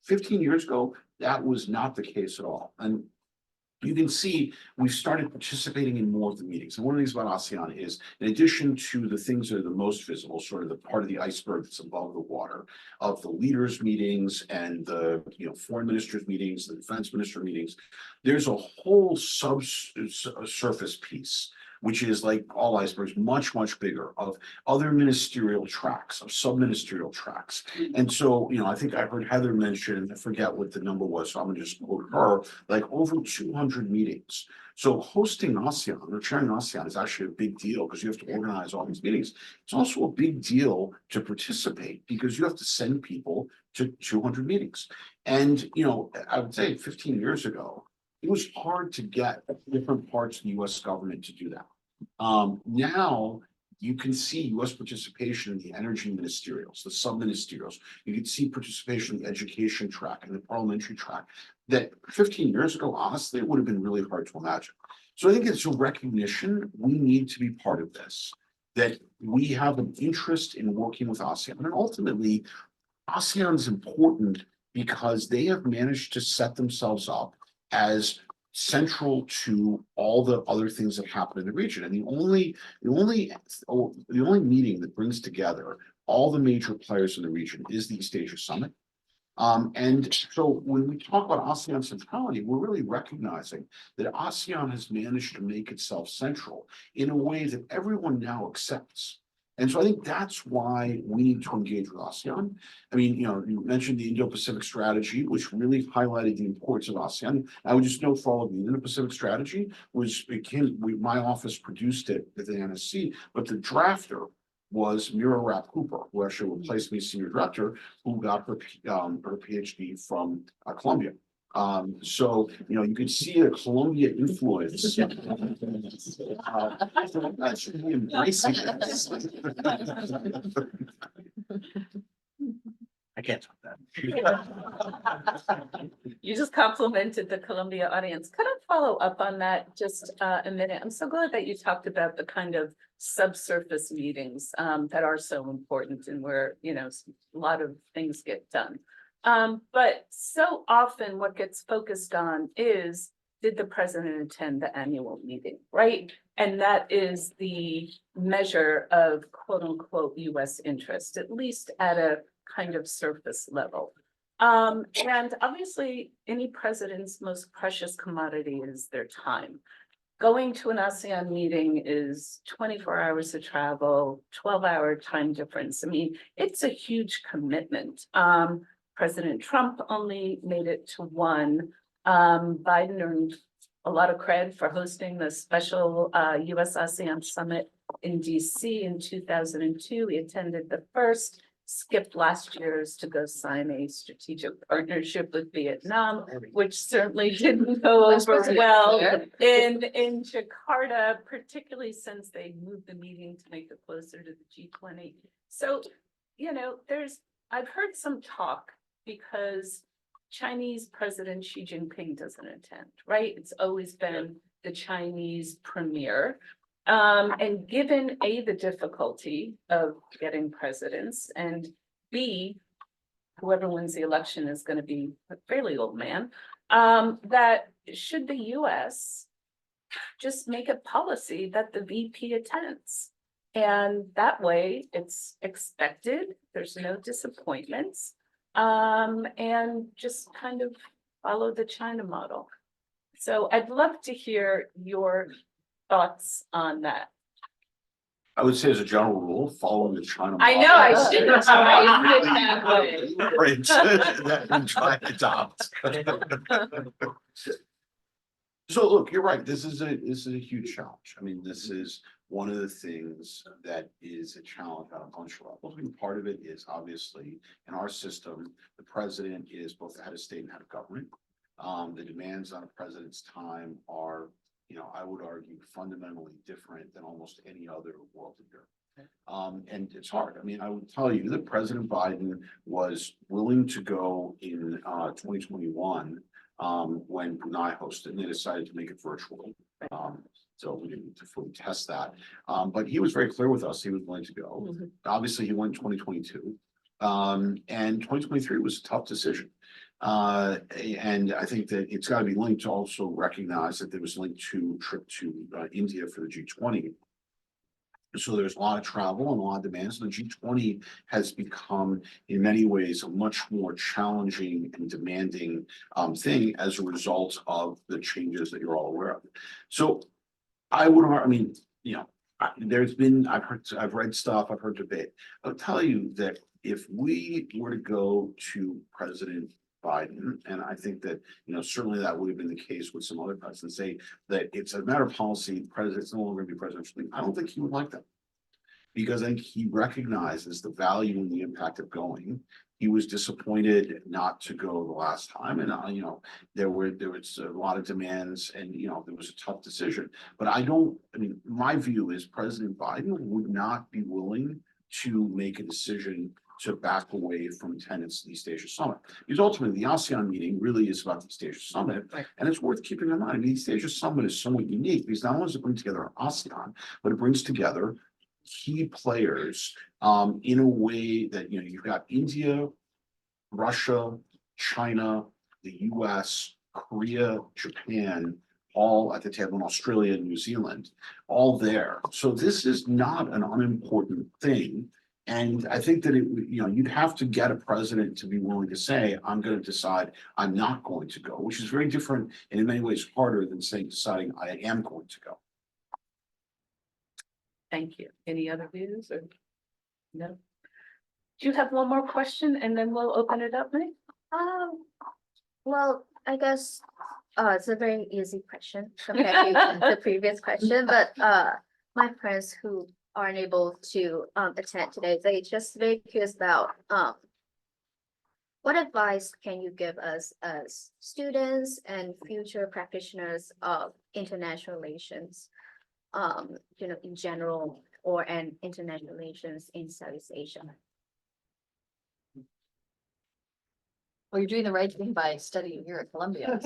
15 years ago, that was not the case at all. And you can see we've started participating in more of the meetings. And one of the things about ASEAN is, in addition to the things that are the most visible, sort of the part of the iceberg that's above the water, of the leaders' meetings and the foreign ministers' meetings, the defense minister meetings, there's a whole surface piece which is like all icebergs, much, much bigger, of other ministerial tracks, of sub-ministerial tracks. And so, I think I heard Heather mention, I forget what the number was, so I'm gonna just quote her, like over 200 meetings. So hosting ASEAN or chairing ASEAN is actually a big deal because you have to organize all these meetings. It's also a big deal to participate because you have to send people to 200 meetings. And, I would say 15 years ago, it was hard to get different parts of the US government to do that. Now you can see US participation in the energy ministerials, the sub-ministerials. You can see participation in the education track and the parliamentary track that 15 years ago, honestly, it would have been really hard to imagine. So I think it's a recognition we need to be part of this, that we have an interest in working with ASEAN. And ultimately, ASEAN is important because they have managed to set themselves up as central to all the other things that happen in the region. And the only meeting that brings together all the major players in the region is the East Asia Summit. And so when we talk about ASEAN centrality, we're really recognizing that ASEAN has managed to make itself central in a way that everyone now accepts. And so I think that's why we need to engage with ASEAN. I mean, you mentioned the Indo-Pacific strategy, which really highlighted the importance of ASEAN. I would just note for all of you, the Indo-Pacific strategy my office produced it at the NSC, but the drafter was Mira Rapp Cooper, who actually replaced me as senior director, who got her PhD from Columbia. So, you can see the Columbia influence. I should be embracing this. I can't talk that. You just complimented the Columbia audience. Could I follow up on that just a minute? I'm so glad that you talked about the kind of subsurface meetings that are so important and where, a lot of things get done. But so often what gets focused on is, did the president attend the annual meeting, right? And that is the measure of quote unquote US interest, at least at a kind of surface level. And obviously any president's most precious commodity is their time. Going to an ASEAN meeting is 24 hours of travel, 12-hour time difference. I mean, it's a huge commitment. President Trump only made it to one. Biden earned a lot of credit for hosting the special US ASEAN summit in DC in 2002. He attended the first, skipped last year's to go sign a strategic partnership with Vietnam, which certainly didn't go over well in Jakarta, particularly since they moved the meeting to make it closer to the G20. So, I've heard some talk because Chinese President Xi Jinping doesn't attend, right? It's always been the Chinese premier. And given A, the difficulty of getting presidents, and B, whoever wins the election is going to be a fairly old man, that should the US just make a policy that the VP attends? And that way it's expected, there's no disappointments, and just kind of follow the China model. So I'd love to hear your thoughts on that. I would say as a general rule, following the China model. I know, I shouldn't have phrased it that way. Right, that we try to adopt. So look, you're right, this is a huge challenge. I mean, this is one of the things that is a challenge on a bunch of levels. I mean, part of it is obviously in our system, the president is both head of state and head of government. The demands on a president's time are, I would argue, fundamentally different than almost any other world leader. And it's hard. I mean, I would tell you that President Biden was willing to go in 2021 when Brunei hosted, and they decided to make it virtual. So we didn't fully test that. But he was very clear with us, he was willing to go. Mm-hmm. Obviously, he went in 2022. And 2023 was a tough decision. And I think that it's got to be linked to also recognize that there was linked to a trip to India for the G20. So there's a lot of travel and a lot of demands. So the G20 has become, in many ways, a much more challenging and demanding thing as a result of the changes that you're all aware of. So I mean, you know, I've read stuff, I've heard debate. I'll tell you that if we were to go to President Biden, and I think that, certainly that would have been the case with some other presidents, say that it's a matter of policy, president's no longer gonna be presidential. I don't think he would like that. Because I think he recognizes the value and the impact of going. He was disappointed not to go the last time, and there was a lot of demands, and there was a tough decision. But my view is President Biden would not be willing to make a decision to back away from tenets of the East Asia Summit. Because ultimately, the ASEAN meeting really is about the East Asia Summit, and it's worth keeping in mind. The East Asia Summit is somewhat unique because not only does it bring together ASEAN, but it brings together key players in a way that you've got India, Russia, China, the US, Korea, Japan, all at the table, and Australia and New Zealand, all there. So this is not an unimportant thing. And I think that you'd have to get a president to be willing to say, I'm going to decide I'm not going to go, which is very different and in many ways harder than deciding I am going to go. Thank you. Any other views or? No? Do you have one more question and then we'll open it up, Mike? Well, I guess, it's a very easy question compared to the previous question, but, my friends who aren't able to, attend today, they just very curious about, what advice can you give us as students and future practitioners of international relations? In general, and international relations in Southeast Asia. Well, you're doing the right thing by studying here at Columbia.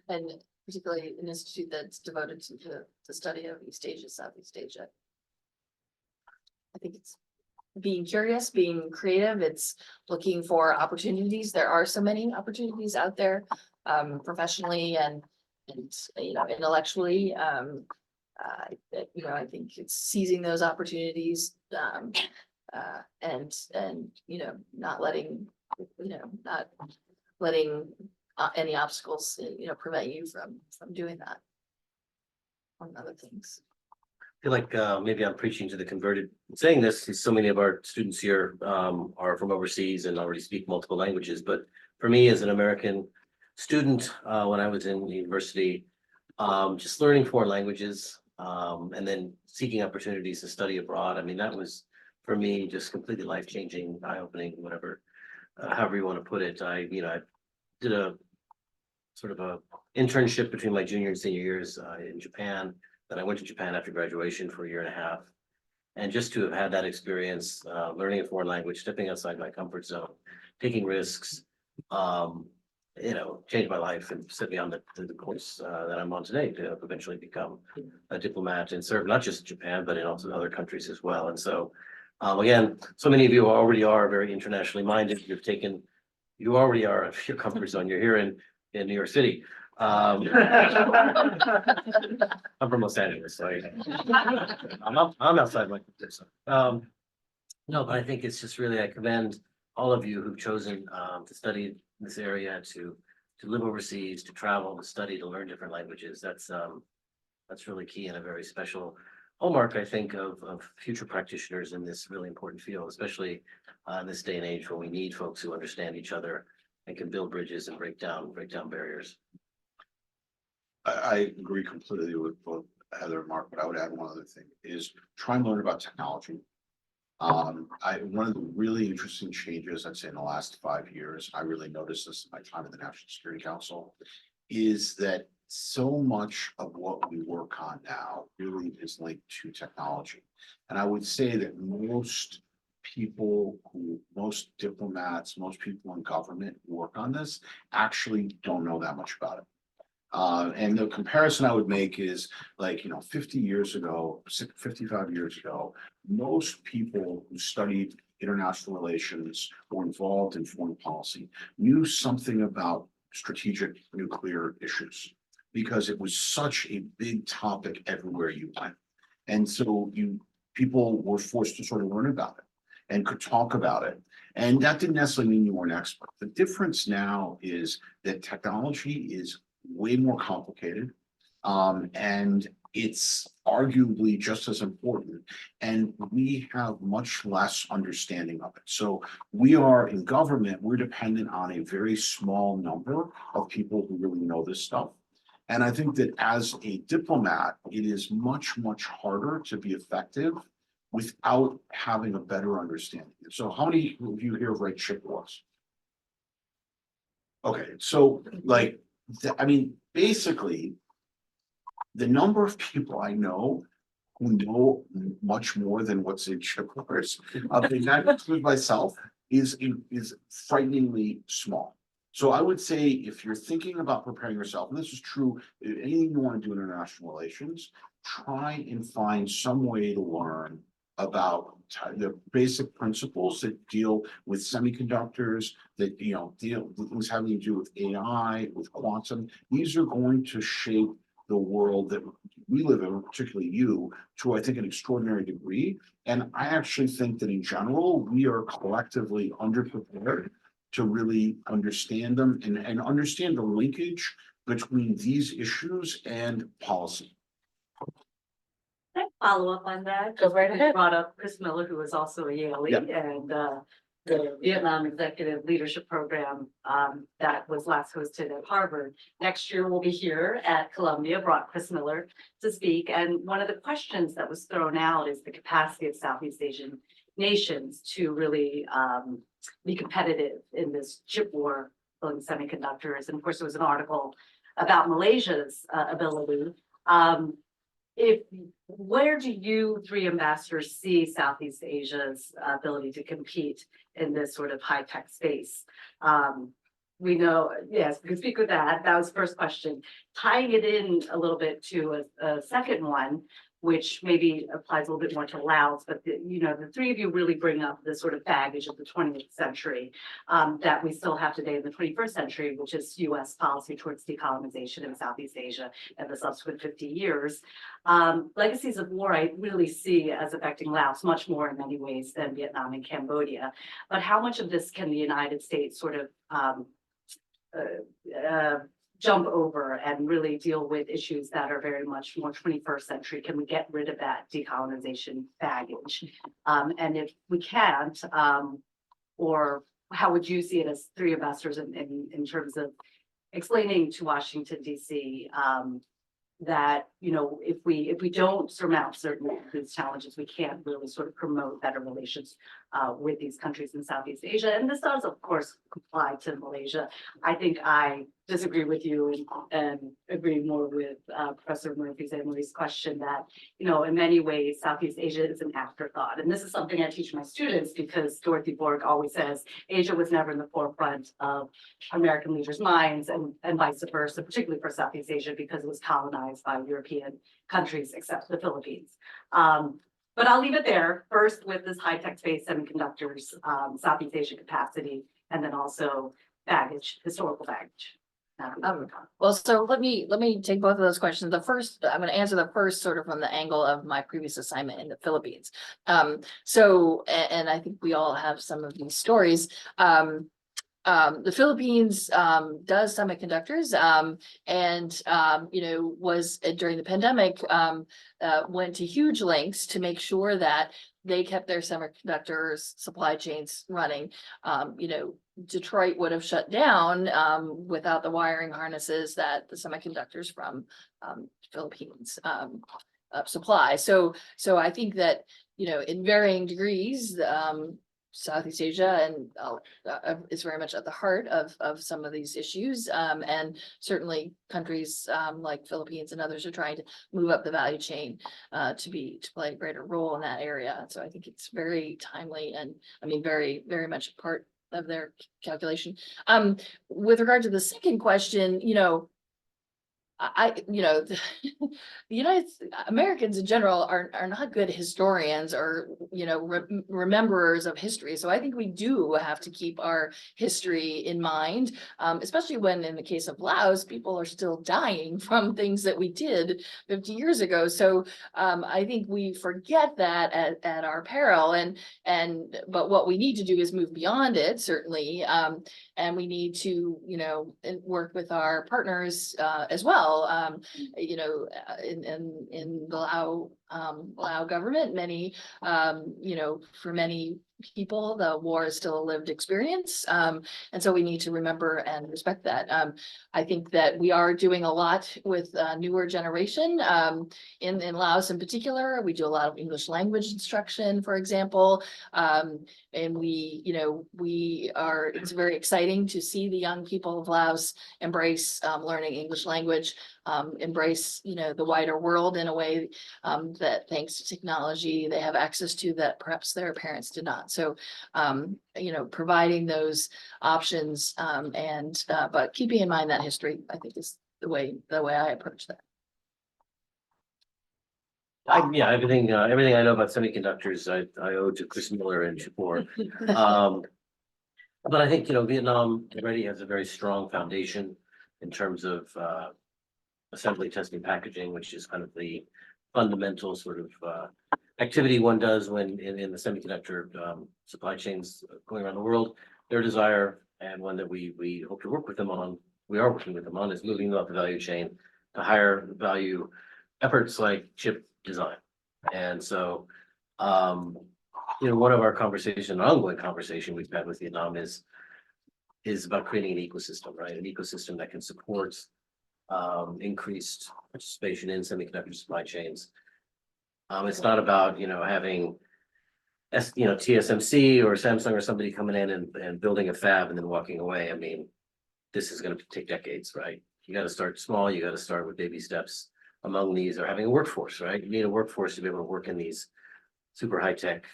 And particularly an institute that's devoted to the study of East Asia, Southeast Asia. I think it's being curious, being creative, it's looking for opportunities. There are so many opportunities out there, professionally and intellectually. I think it's seizing those opportunities, and not letting any obstacles prevent you from doing that, among other things. I feel like maybe I'm preaching to the converted saying this, since so many of our students here are from overseas and already speak multiple languages. But for me, as an American student, when I was in university, just learning foreign languages and then seeking opportunities to study abroad. I mean, that was for me just completely life-changing, eye-opening, whatever, however you want to put it. I did a sort of a internship between my junior and senior years in Japan. Then I went to Japan after graduation for a year and a half. And just to have had that experience, learning a foreign language, stepping outside my comfort zone, taking risks, changed my life and set me on the course that I'm on today to eventually become a diplomat and serve not just Japan, but in also other countries as well. And so, again, so many of you already are very internationally minded. You already are at your comfort zone. You're here in New York City. I'm from Los Angeles, so I'm outside my comfort zone. No, but I think it's just really, I commend all of you who've chosen to study this area, to live overseas, to travel, to study, to learn different languages. That's really key and a very special hallmark, I think, of future practitioners in this really important field, especially in this day and age when we need folks who understand each other and can build bridges and break down barriers. I agree completely with both Heather and Mark, but I would add one other thing is try and learn about technology. One of the really interesting changes, I'd say in the last 5 years, I really noticed this in my time at the National Security Council, is that so much of what we work on now really is linked to technology. And I would say that most diplomats, most people in government who work on this actually don't know that much about it. And the comparison I would make is 50 years ago, 55 years ago, most people who studied international relations or involved in foreign policy knew something about strategic nuclear issues because it was such a big topic everywhere you went. And so people were forced to sort of learn about it and could talk about it. And that didn't necessarily mean you were an expert. The difference now is that technology is way more complicated. And it's arguably just as important, and we have much less understanding of it. So we are in government, we're dependent on a very small number of people who really know this stuff. And I think that as a diplomat, it is much, much harder to be effective without having a better understanding. So how many of you here have read chip wars? Okay, so like, I mean, basically, the number of people I know who know much more than what's in chip wars, and that includes myself, is frighteningly small. So I would say if you're thinking about preparing yourself, and this is true, anything you want to do in international relations, try and find some way to learn about the basic principles that deal with semiconductors, that deal with things having to do with AI, with quantum. These are going to shape the world that we live in, particularly you, to I think an extraordinary degree. And I actually think that in general, we are collectively underprepared to really understand them and understand the linkage between these issues and policy. Can I follow up on that? Go right You ahead. Brought up Chris Miller, who was also a Yale and the Vietnam Executive Leadership Program that was last hosted at Harvard. Next year, we'll be here at Columbia, brought Chris Miller to speak. And one of the questions that was thrown out is the capacity of Southeast Asian nations to really be competitive in this chip war on semiconductors. And of course, there was an article about Malaysia's ability. Where do you three ambassadors see Southeast Asia's ability to compete in this sort of high-tech space? We know, yes, we can speak with that. That was the first question. Tying it in a little bit to a second one, which maybe applies a little bit more to Laos, but the three of you really bring up the sort of baggage of the 20th century that we still have today in the 21st century, which is US policy towards decolonization in Southeast Asia and the subsequent 50 years. Legacies of war I really see as affecting Laos much more in many ways than Vietnam and Cambodia. But how much of this can the United States sort of jump over and really deal with issues that are very much more 21st century? Can we get rid of that decolonization baggage? And if we can't, or how would you see it as three ambassadors in terms of explaining to Washington, D.C., that if we don't surmount certain of these challenges, we can't really sort of promote better relations with these countries in Southeast Asia. And this does, of course, apply to Malaysia. I think I disagree with you and agree more with Professor Murphy's and Marie's question that, in many ways, Southeast Asia is an afterthought. And this is something I teach my students because Dorothy Borg always says Asia was never in the forefront of American leaders' minds and vice versa, particularly for Southeast Asia because it was colonized by European countries except the Philippines. But I'll leave it there first with this high-tech space, semiconductors, Southeast Asia capacity, and then also baggage, historical baggage. Well, so let me take both of those questions. The first, I'm going to answer the first sort of from the angle of my previous assignment in the Philippines. And I think we all have some of these stories. The Philippines does semiconductors and was during the pandemic went to huge lengths to make sure that they kept their semiconductors supply chains running. Detroit would have shut down without the wiring harnesses that the semiconductors from Philippines supply. So I think that in varying degrees, Southeast Asia and is very much at the heart of some of these issues, and certainly countries like Philippines and others are trying to move up the value chain to play a greater role in that area. So I think it's very timely and very, very much part of their calculation. With regard to the second question, the Americans in general are not good historians or rememberers of history. So I think we do have to keep our history in mind, especially when in the case of Laos, people are still dying from things that we did 50 years ago. So I think we forget that at our peril, but what we need to do is move beyond it, certainly, and we need to work with our partners as well. well. In the Lao government, many, for many people, the war is still a lived experience. And so we need to remember and respect that. I think that we are doing a lot with newer generation. In Laos in particular, we do a lot of English language instruction, for example. And it's very exciting to see the young people of Laos embrace learning English language, embrace, the wider world in a way that thanks to technology, they have access to that perhaps their parents did not. So, providing those options but keeping in mind that history, I think is the way I approach that. Everything I know about semiconductors, I owe to Chris Miller and Shapur. But I think, Vietnam already has a very strong foundation in terms of assembly, testing, packaging, which is kind of the fundamental sort of activity one does when in the semiconductor supply chains going around the world. Their desire, and one that we hope to work with them on, we are working with them on, is moving up the value chain to higher value efforts like chip design. And so, one of our conversation, an ongoing conversation we've had with Vietnam is about creating an ecosystem, right? An ecosystem that can support increased participation in semiconductor supply chains. It's not about, having TSMC or Samsung or somebody coming in and building a fab and then walking away. I mean, this is going to take decades, right? You got to start small. You got to start with baby steps among these, or having a workforce, right? You need a workforce to be able to work in these super high tech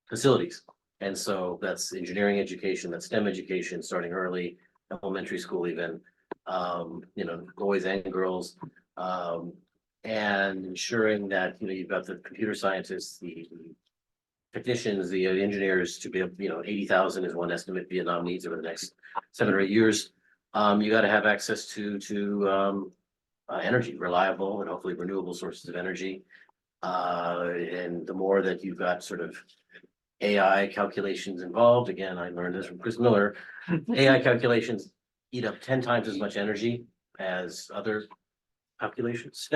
facilities. And so that's engineering education, that's STEM education, starting early, elementary school even, boys and girls, and ensuring that, you've got the computer scientists, the technicians, the engineers to be able, 80,000 is one estimate Vietnam needs over the next 7 or 8 years. You got to have access to energy, reliable and hopefully renewable sources of energy. And the more that you've got sort of AI calculations involved, again, I learned this from Chris Miller, AI calculations eat up 10 times as much energy as other calculations.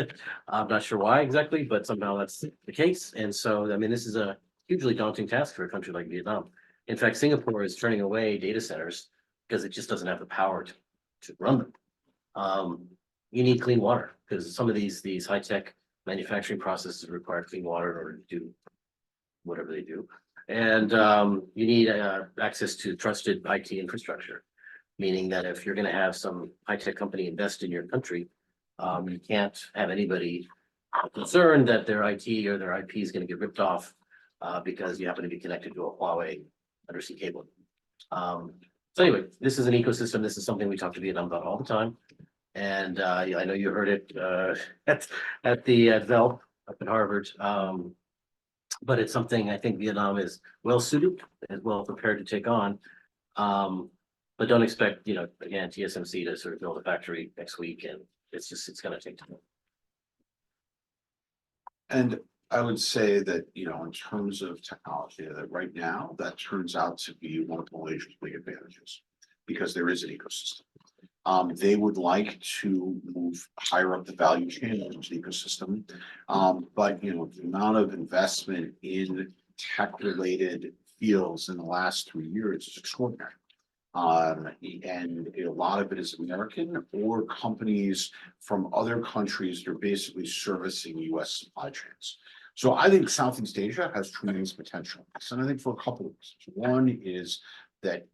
I'm not sure why exactly, but somehow that's the case. And so, I mean, this is a hugely daunting task for a country like Vietnam. In fact, Singapore is turning away data centers because it just doesn't have the power to run them. You need clean water because some of these high-tech manufacturing processes require clean water in order to do whatever they do. And you need access to trusted IT infrastructure, meaning that if you're going to have some high-tech company invest in your country, you can't have anybody concerned that their IT or their IP is going to get ripped off because you happen to be connected to a Huawei undersea cable. So anyway, this is an ecosystem. This is something we talk to Vietnam about all the time. And I know you heard it at the VELP up at Harvard. But it's something I think Vietnam is well suited and well prepared to take on. But don't expect, again, TSMC to sort of build a factory next week, and it's going to take time. And I would say that, in terms of technology, that right now, that turns out to be one of Malaysia's big advantages, because there is an ecosystem. They would like to move higher up the value chain into the ecosystem. But the amount of investment in tech-related fields in the last 3 years is extraordinary. And a lot of it is American or companies from other countries that are basically servicing US supply chains. So I think Southeast Asia has tremendous potential. And I think for a couple of reasons. One is that,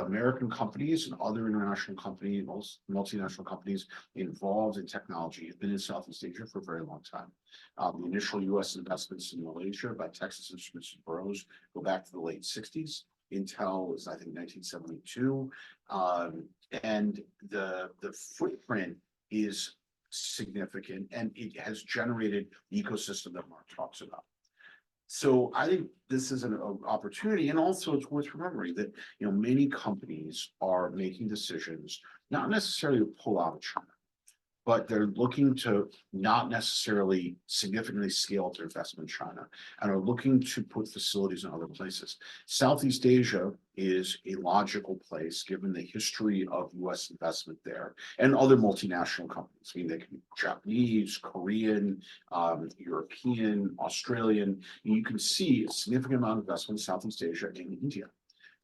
American companies and other international companies, most multinational companies involved in technology have been in Southeast Asia for a very long time. The initial US investments in Malaysia by Texas Instruments and Burroughs go back to the late 60s. Intel was, I think, 1972. And the footprint is significant, and it has generated the ecosystem that Marc talks about. So I think this is an opportunity, and also it's worth remembering that many companies are making decisions not necessarily to pull out of China, but they're looking to not necessarily significantly scale their investment in China and are looking to put facilities in other places. Southeast Asia is a logical place, given the history of US investment there and other multinational companies. I mean, they can be Japanese, Korean, European, Australian. You can see a significant amount of investment in Southeast Asia and India.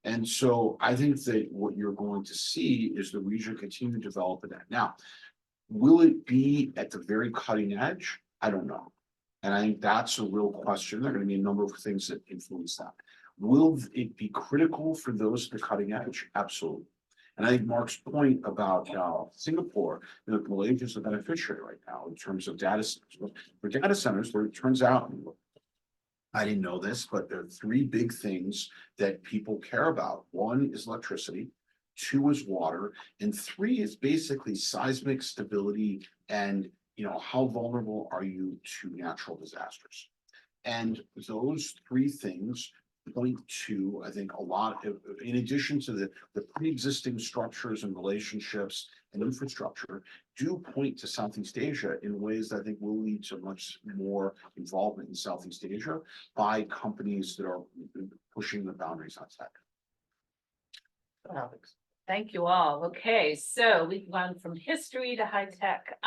And so I think that what you're going to see is the region continue to develop in that. Now, will it be at the very cutting edge? I don't know. And I think that's a real question. There are going to be a number of things that influence that. Will it be critical for those at the cutting edge? Absolutely. And I think Marc's point about Singapore, Malaysia is a beneficiary right now in terms of data centers. For data centers, there, it turns out, I didn't know this, but there are three big things that people care about. One is electricity, two is water, and three is basically seismic stability and, how vulnerable are you to natural disasters? And those three things point to, I think, a lot of, in addition to the pre-existing structures and relationships and infrastructure, do point to Southeast Asia in ways that I think will lead to much more involvement in Southeast Asia by companies that are pushing the boundaries outside. Thank you all. Okay, so we've gone from history to high tech.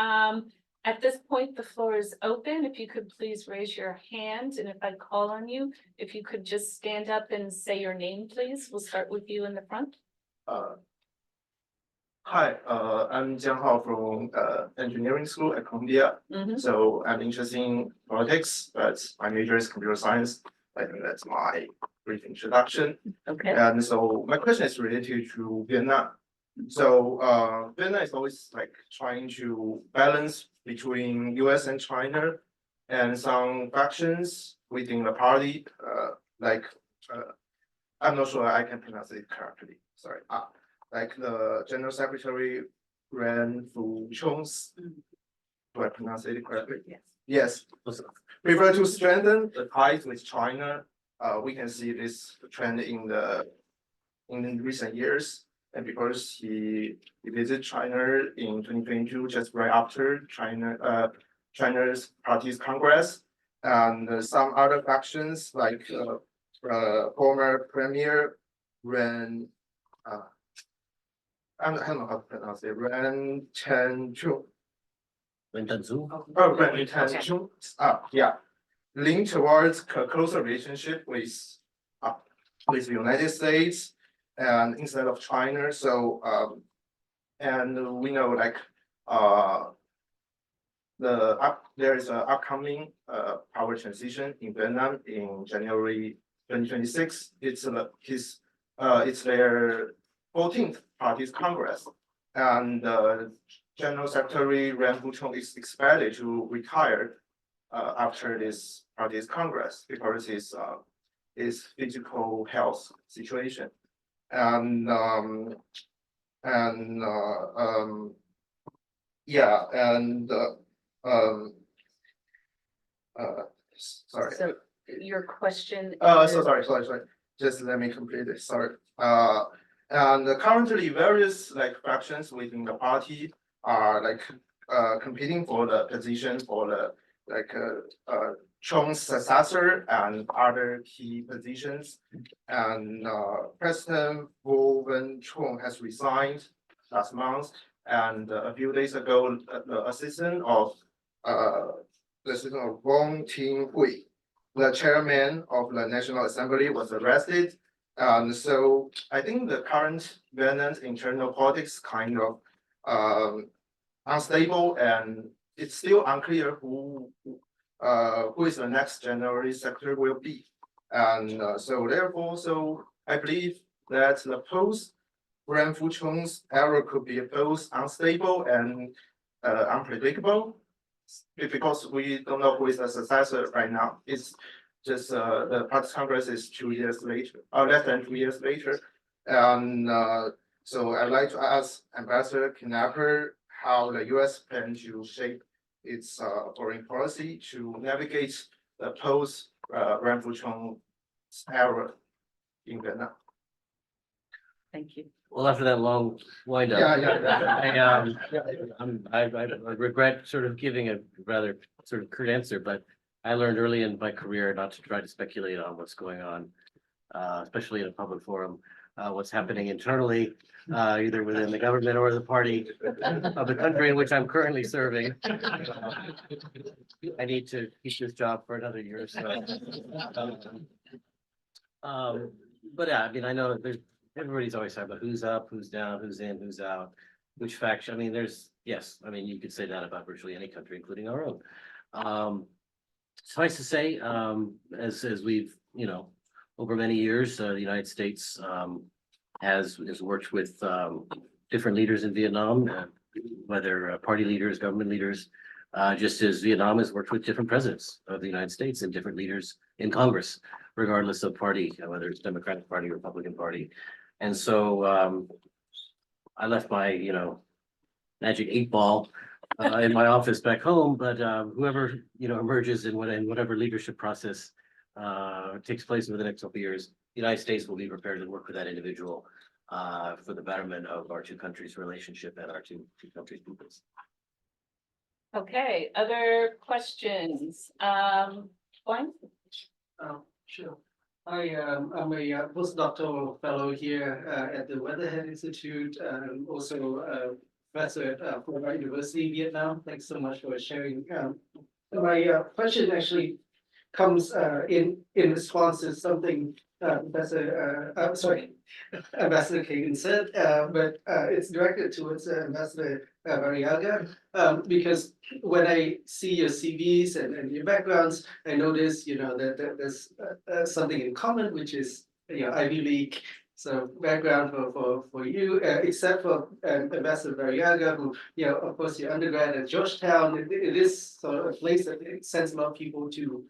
At this point, the floor is open. If you could please raise your hand, and if I call on you, if you could just stand up and say your name, please. We'll start with you in the front. Hi, I'm Jiang Hao from engineering school at Columbia. So I'm interested in politics, but my major is computer science. I think that's my brief introduction. Okay. And so my question is related to Vietnam. So Vietnam is always like trying to balance between US and China and some factions within the party, I'm not sure I can pronounce it correctly, sorry. Like the General Secretary Ren Fu Chong's, do I pronounce it correctly? Yes. Yes, prefer to strengthen the ties with China. We can see this trend in recent years. And because he visited China in 2022, just right after China's Party's Congress, and some other factions like former Premier Ren, I don't know how to pronounce it, Ren Chen-chung. Oh, Ren Chen-chung. Yeah, lean towards a closer relationship with the United States. And instead of China, so and we know like there is an upcoming power transition in Vietnam in January 2026. It's their 14th Party's Congress, and General Secretary Ren Fu-chung is expected to retire after this Party's Congress because his physical health situation. And yeah, and sorry. So your question. So sorry. Just let me complete this. Sorry. And currently various like factions within the party are like competing for the position for the like Chong's successor and other key positions. And President Wu Wen-chung has resigned last month. And a few days ago, the assistant of Wong Ting-hui, the chairman of the National Assembly, was arrested. And so I think the current Vietnam's internal politics kind of unstable, and it's still unclear who is the next general secretary will be. And so therefore, so I believe that the post Ren Fu-chung's era could be both unstable and unpredictable, because we don't know who is the successor right now. It's just the Party Congress is 2 years later, or less than 2 years later. And so I'd like to ask Ambassador Knapper how the US plans to shape its foreign policy to navigate the post Ren Fu-chung era in Vietnam. Thank you. Well, after that long wind up. I regret sort of giving a rather sort of crude answer, but I learned early in my career not to try to speculate on what's going on, especially in a public forum, what's happening internally, either within the government or the party of the country in which I'm currently serving. I need to keep this job for another year or so. But yeah, I mean, I know there's, everybody's always talking about who's up, who's down, who's in, who's out, which faction. I mean, yes, I mean, you could say that about virtually any country, including our own. Suffice to say, as we've, over many years, the United States has worked with different leaders in Vietnam, whether party leaders, government leaders, just as Vietnam has worked with different presidents of the United States and different leaders in Congress, regardless of party, whether it's Democratic Party, Republican Party. And so I left my, magic 8-ball in my office back home, but whoever, emerges in whatever leadership process takes place over the next couple of years, the United States will be prepared to work with that individual for the betterment of our two countries' relationship and our two countries' peoples. Okay, other questions? One? Sure. I'm a postdoctoral fellow here at the Weatherhead Institute, also a professor at Borg University, Vietnam. Thanks so much for sharing. My question actually comes in response to something Ambassador Kagan said, but it's directed towards Ambassador Variava, because when I see your CVs and your backgrounds, I notice, that there's something in common, which is, Ivy League. So background for you, except for Ambassador Variava, who, of course, your undergrad at Georgetown, it is sort of a place that sends a lot of people to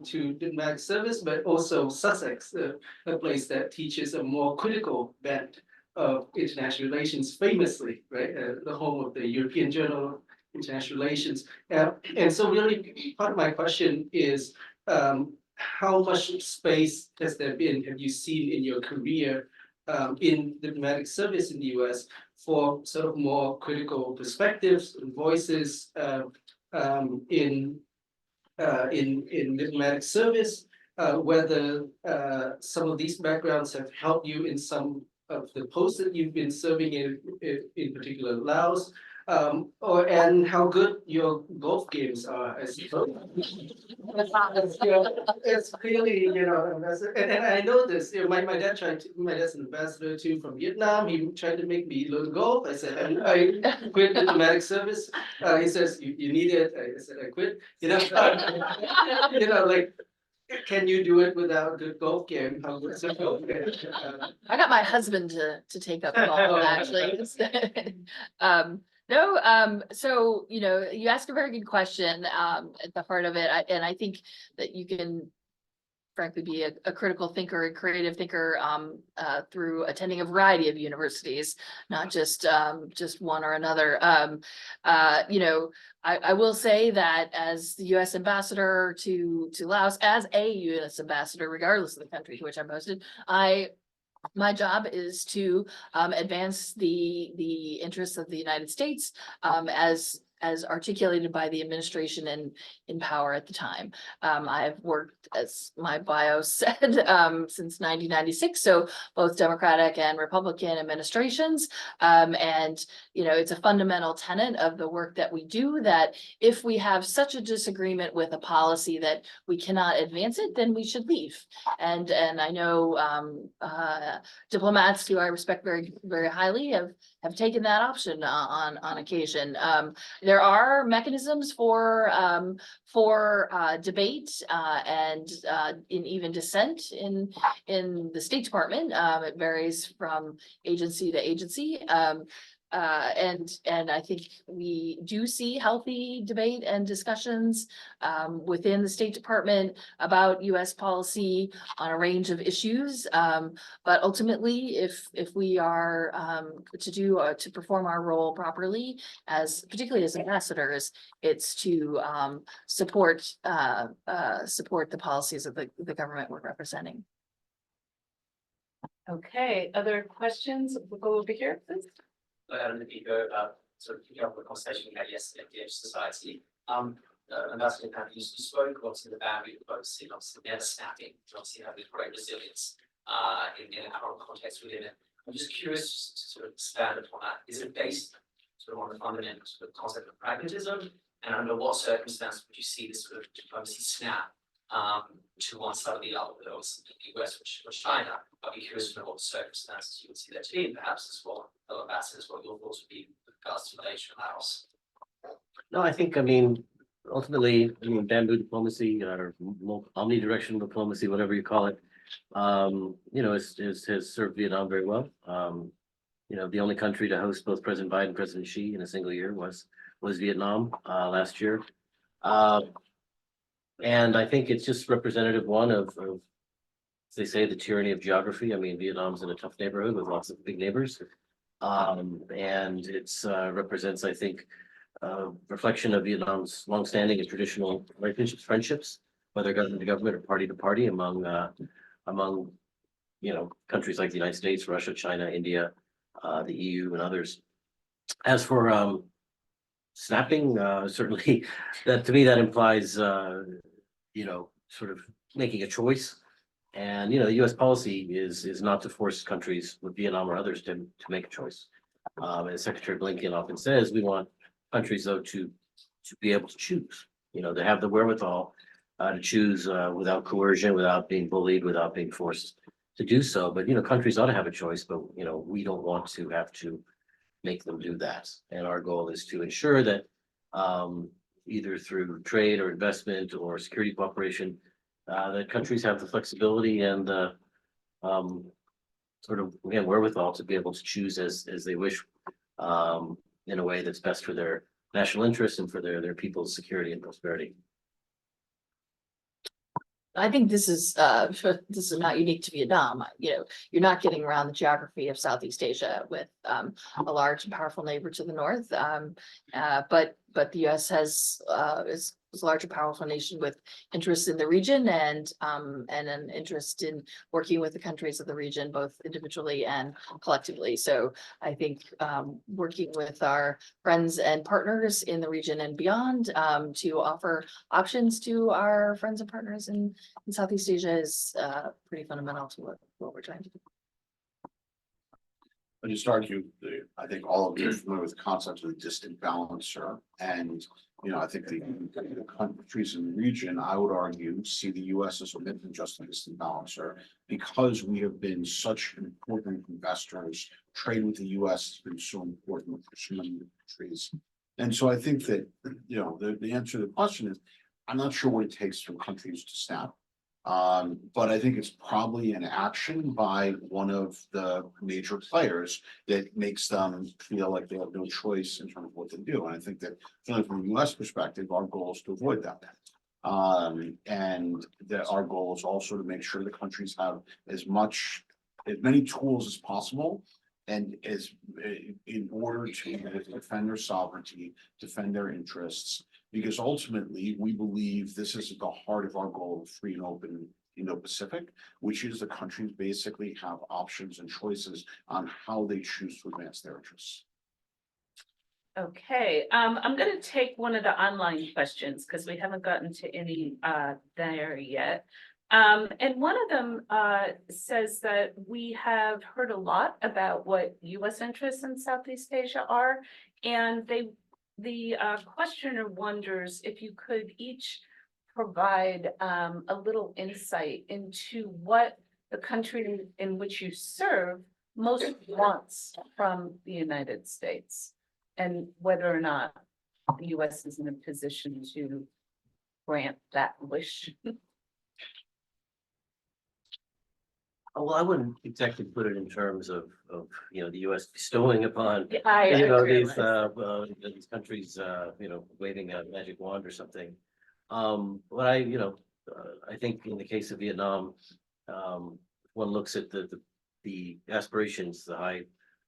diplomatic service, but also Sussex, a place that teaches a more critical bent of international relations, famously, right? The home of the European Journal of International Relations. And so really part of my question is, how much space has there been, have you seen in your career in diplomatic service in the US for sort of more critical perspectives and voices in diplomatic service, whether some of these backgrounds have helped you in some of the posts that you've been serving in particular Laos, and how good your golf games are, I suppose. It's clearly, and I know this, my dad's an ambassador too from Vietnam. He tried to make me learn golf. I said, I quit diplomatic service. He says, you need it. I said, I quit, like, can you do it without a good golf game? How good is a golf game? I got my husband to take up golf, actually. No, so, you asked a very good question at the heart of it. And I think that you can frankly be a critical thinker and creative thinker through attending a variety of universities, not just one or another. I will say that as the U.S. ambassador to Laos, as a U.S. ambassador, regardless of the country to which I'm posted, my job is to advance the interests of the United States as articulated by the administration in power at the time. I've worked, as my bio said, since 1996, so both Democratic and Republican administrations. And it's a fundamental tenet of the work that we do that if we have such a disagreement with a policy that we cannot advance it, then we should leave. And I know diplomats who I respect very, very highly have taken that option on occasion. There are mechanisms for debate and in even dissent in the State Department. It varies from agency to agency. And I think we do see healthy debate and discussions within the State Department about US policy on a range of issues. But ultimately, if we are to perform our role properly, particularly as ambassadors, it's to support the policies of the government we're representing. Okay, other questions? We'll go over here, please. Adam, if you go, sort of picking up the conversation we had yesterday at the Edge Society. Ambassador Knapper, you spoke obviously the boundary of both obviously never snapping, and obviously having great resilience in our context within it. I'm just curious to sort of expand upon that. Is it based sort of on the fundamental sort of concept of pragmatism? And under what circumstances would you see this sort of diplomacy snap to one side or the other, whether it's the US or China? I'd be curious to know what circumstances you would see that to be, and perhaps as well, fellow ambassadors, what your thoughts would be with regards to Malaysia and Laos. No, I mean, ultimately, bamboo diplomacy or omnidirectional diplomacy, whatever you call it, has served Vietnam very well. The only country to host both President Biden and President Xi in a single year was Vietnam last year. And I think it's just representative one of, as they say, the tyranny of geography. I mean, Vietnam's in a tough neighborhood with lots of big neighbors. And it's represents, I think, reflection of Vietnam's longstanding and traditional relationships, friendships, whether government to government or party to party among countries like the United States, Russia, China, India, the EU and others. As for snapping, certainly that to me that implies sort of making a choice. And the US policy is not to force countries with Vietnam or others to make a choice. As Secretary Blinken often says, we want countries though to be able to choose, to have the wherewithal to choose without coercion, without being bullied, without being forced to do so. But countries ought to have a choice, but we don't want to have to make them do that. And our goal is to ensure that either through trade or investment or security cooperation, that countries have the flexibility and sort of wherewithal to be able to choose as they wish in a way that's best for their national interests and for their people's security and prosperity. I think this is not unique to Vietnam. You're not getting around the geography of Southeast Asia with a large and powerful neighbor to the north. But the US is a large and powerful nation with interests in the region and an interest in working with the countries of the region, both individually and collectively. So I think working with our friends and partners in the region and beyond to offer options to our friends and partners in Southeast Asia is pretty fundamental to what we're trying to do. I just argue, I think all of you are familiar with the concept of the distant balancer. And, I think the countries in the region, I would argue, see the US as a bit than just a distant balancer because we have been such important investors. Trade with the US has been so important for so many countries. And so I think that, the answer to the question is, I'm not sure what it takes for countries to snap. But I think it's probably an action by one of the major players that makes them feel like they have no choice in terms of what to do. And I think that from a US perspective, our goal is to avoid that. And that our goal is also to make sure the countries have as many tools as possible and in order to defend their sovereignty, defend their interests. Because ultimately, we believe this is at the heart of our goal of free and open Indo-Pacific, which is the countries basically have options and choices on how they choose to advance their interests. Okay, I'm going to take one of the online questions because we haven't gotten to any there yet. And one of them says that we have heard a lot about what US interests in Southeast Asia are, and the questioner wonders if you could each provide a little insight into what the country in which you serve most wants from the United States and whether or not the US is in a position to grant that wish. Well, I wouldn't exactly put it in terms of the US bestowing upon I these countries waving a magic wand or something. But I think in the case of Vietnam, one looks at the aspirations, the high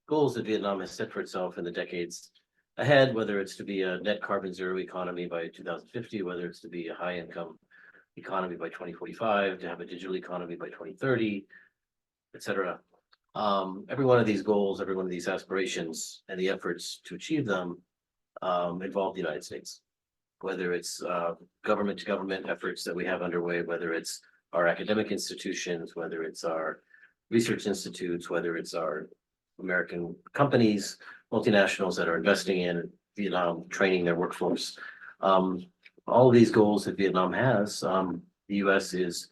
goals that Vietnam has set for itself in the decades ahead, whether it's to be a net carbon zero economy by 2050, whether it's to be a high income economy by 2045, to have a digital economy by 2030, etc. every one of these goals, every one of these aspirations and the efforts to achieve them involve the United States. Whether it's government to government efforts that we have underway, whether it's our academic institutions, whether it's our research institutes, whether it's our American companies, multinationals that are investing in Vietnam, training their workforce. All of these goals that Vietnam has, the US is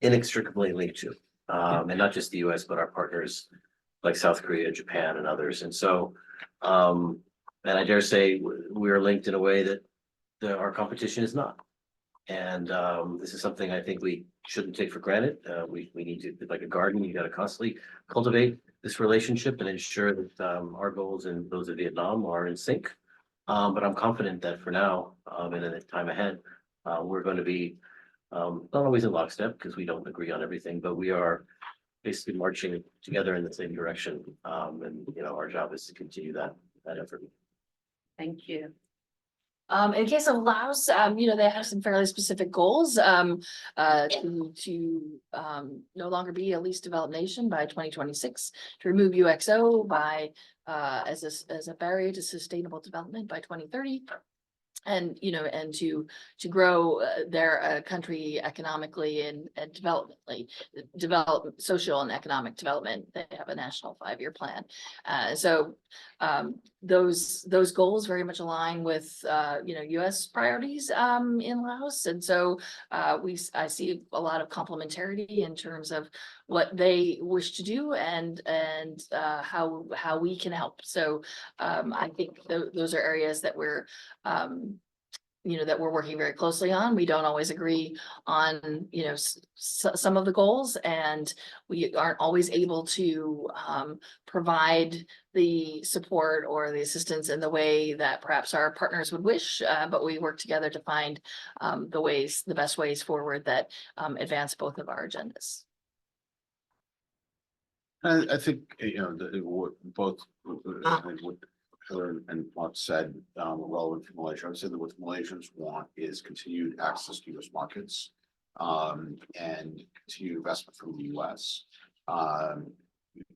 inextricably linked to. And not just the US, but our partners like South Korea, Japan, and others. And so, and I dare say we are linked in a way that our competition is not. And this is something I think we shouldn't take for granted. We need to, like a garden, you got to constantly cultivate this relationship and ensure that our goals and those of Vietnam are in sync. But I'm confident that for now, and in the time ahead, we're going to be not always in lockstep because we don't agree on everything, but we are basically marching together in the same direction. And our job is to continue that effort. Thank you. In case of Laos, they have some fairly specific goals, to no longer be a least developed nation by 2026, to remove UXO by, as a barrier to sustainable development by 2030. And to grow their country economically and develop social and economic development. They have a national 5-year plan. So those goals very much align with US priorities in Laos. And so I see a lot of complementarity in terms of what they wish to do and how we can help. So I think those are areas that we're that we're working very closely on. We don't always agree on, some of the goals, and we aren't always able to provide the support or the assistance in the way that perhaps our partners would wish, but we work together to find the best ways forward that advance both of our agendas. I think, both what Heather and Marc said, relevant for Malaysia. I would say that what Malaysians want is continued access to US markets, and continued investment from the US,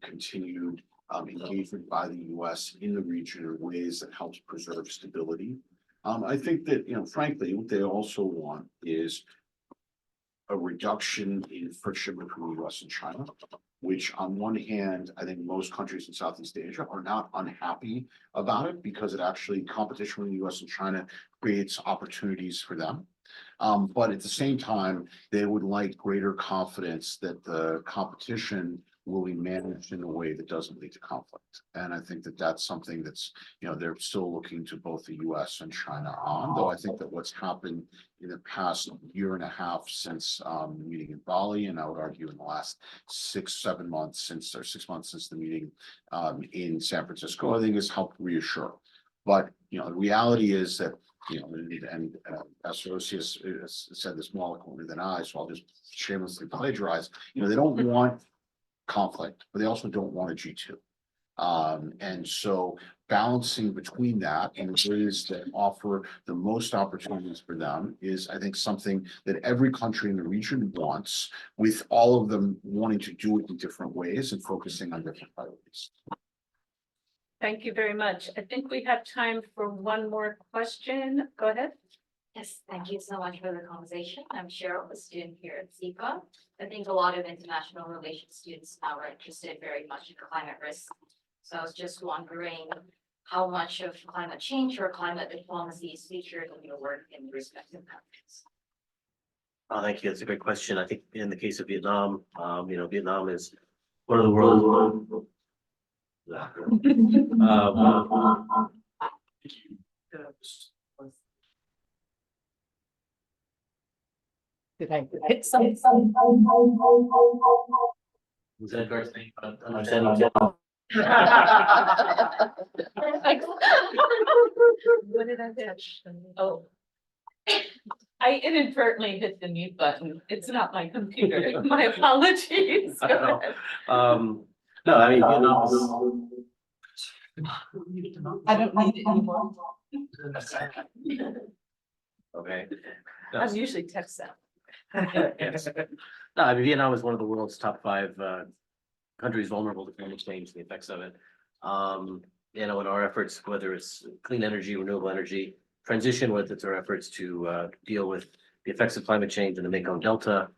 continued engagement by the US in the region in ways that helps preserve stability. I think that, frankly, what they also want is a reduction in friction between the US and China, which on one hand, I think most countries in Southeast Asia are not unhappy about it because it actually competition with the US and China creates opportunities for them. But at the same time, they would like greater confidence that the competition will be managed in a way that doesn't lead to conflict. And I think that that's something that's, they're still looking to both the US and China on, though I think that what's happened in the past year and a half since the meeting in Bali, and I would argue in the last 6 months since the meeting in San Francisco, I think has helped reassure. But, the reality is that, and Pastor Roach has said this more eloquently than I, so I'll just shamelessly plagiarize, they don't want conflict, but they also don't want a G2. And so balancing between that and ways that offer the most opportunities for them is, I think, something that every country in the region wants, with all of them wanting to do it in different ways and focusing on different priorities. Thank you very much. I think we have time for one more question. Go ahead. Yes, thank you so much for the conversation. I'm Cheryl, a student here at SEPA. I think a lot of international relations students now are interested very much in climate risk. So I was just wondering how much of climate change or climate diplomacy is featured in your work in respective countries. Thank you. That's a great question. I think in the case of Vietnam, Vietnam is one of the world's Did I hit something? Was that Edgard's name? Understanding. What did I hit? Oh. I inadvertently hit the mute button. It's not my computer. My apologies. Go ahead. No, I mean, Vietnam I don't need it anymore. okay. I'm usually text that. Yes. No, I mean, Vietnam is one of the world's top 5 countries vulnerable to climate change, the effects of it. You know, in our efforts, whether it's clean energy, renewable energy, transition, whether it's our efforts to deal with the effects of climate change in the Mekong Delta,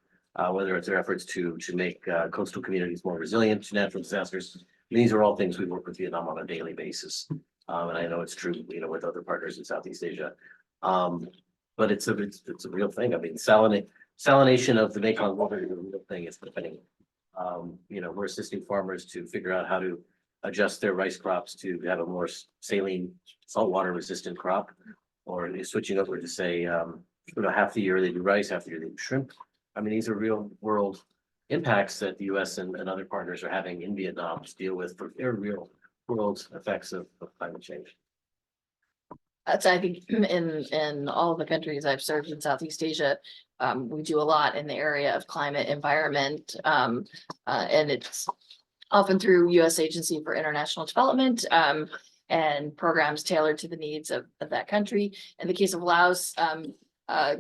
whether it's our efforts to make coastal communities more resilient to natural disasters. These are all things we work with Vietnam on a daily basis. And I know it's true, you know, with other partners in Southeast Asia. But it's a real thing. I mean, salination of the Mekong River is a real thing. It's happening. You know, we're assisting farmers to figure out how to adjust their rice crops to have a more saline, saltwater resistant crop, or switching over to say, you know, half the year they do rice, half the year they do shrimp. I mean, these are real world impacts that the US and other partners are having in Vietnam to deal with for their real world effects of climate change. That's, I think, in all of the countries I've served in Southeast Asia, we do a lot in the area of climate environment. And it's often through US Agency for International Development, and programs tailored to the needs of that country. In the case of Laos,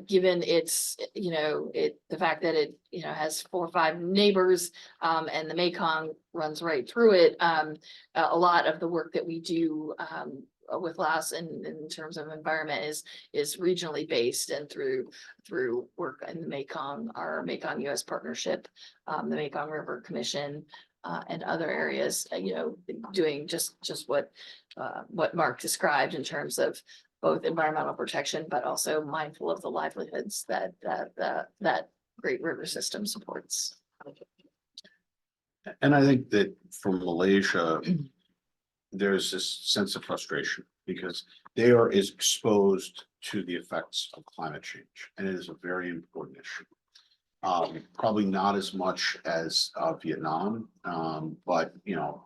given its, you know, the fact that it, you know, has 4 or 5 neighbors, and the Mekong runs right through it, a lot of the work that we do with Laos in terms of environment is regionally based, and through work in the Mekong, our Mekong US partnership, the Mekong River Commission, and other areas, you know, doing just what Marc described in terms of both environmental protection, but also mindful of the livelihoods that great river system supports. And I think that for Malaysia, there's this sense of frustration because they are exposed to the effects of climate change, and it is a very important issue. Probably not as much as Vietnam, but you know,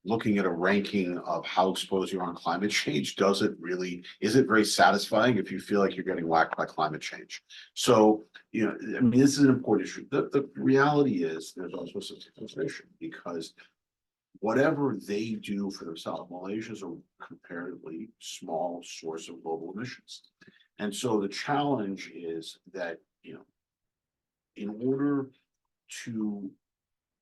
looking at a ranking of how exposed you are on climate change, is it very satisfying if you feel like you're getting whacked by climate change? So, you know, I mean, this is an important issue. The reality is there's also some frustration because whatever they do for themselves, Malaysia is a comparatively small source of global emissions. And so the challenge is that, you know, in order to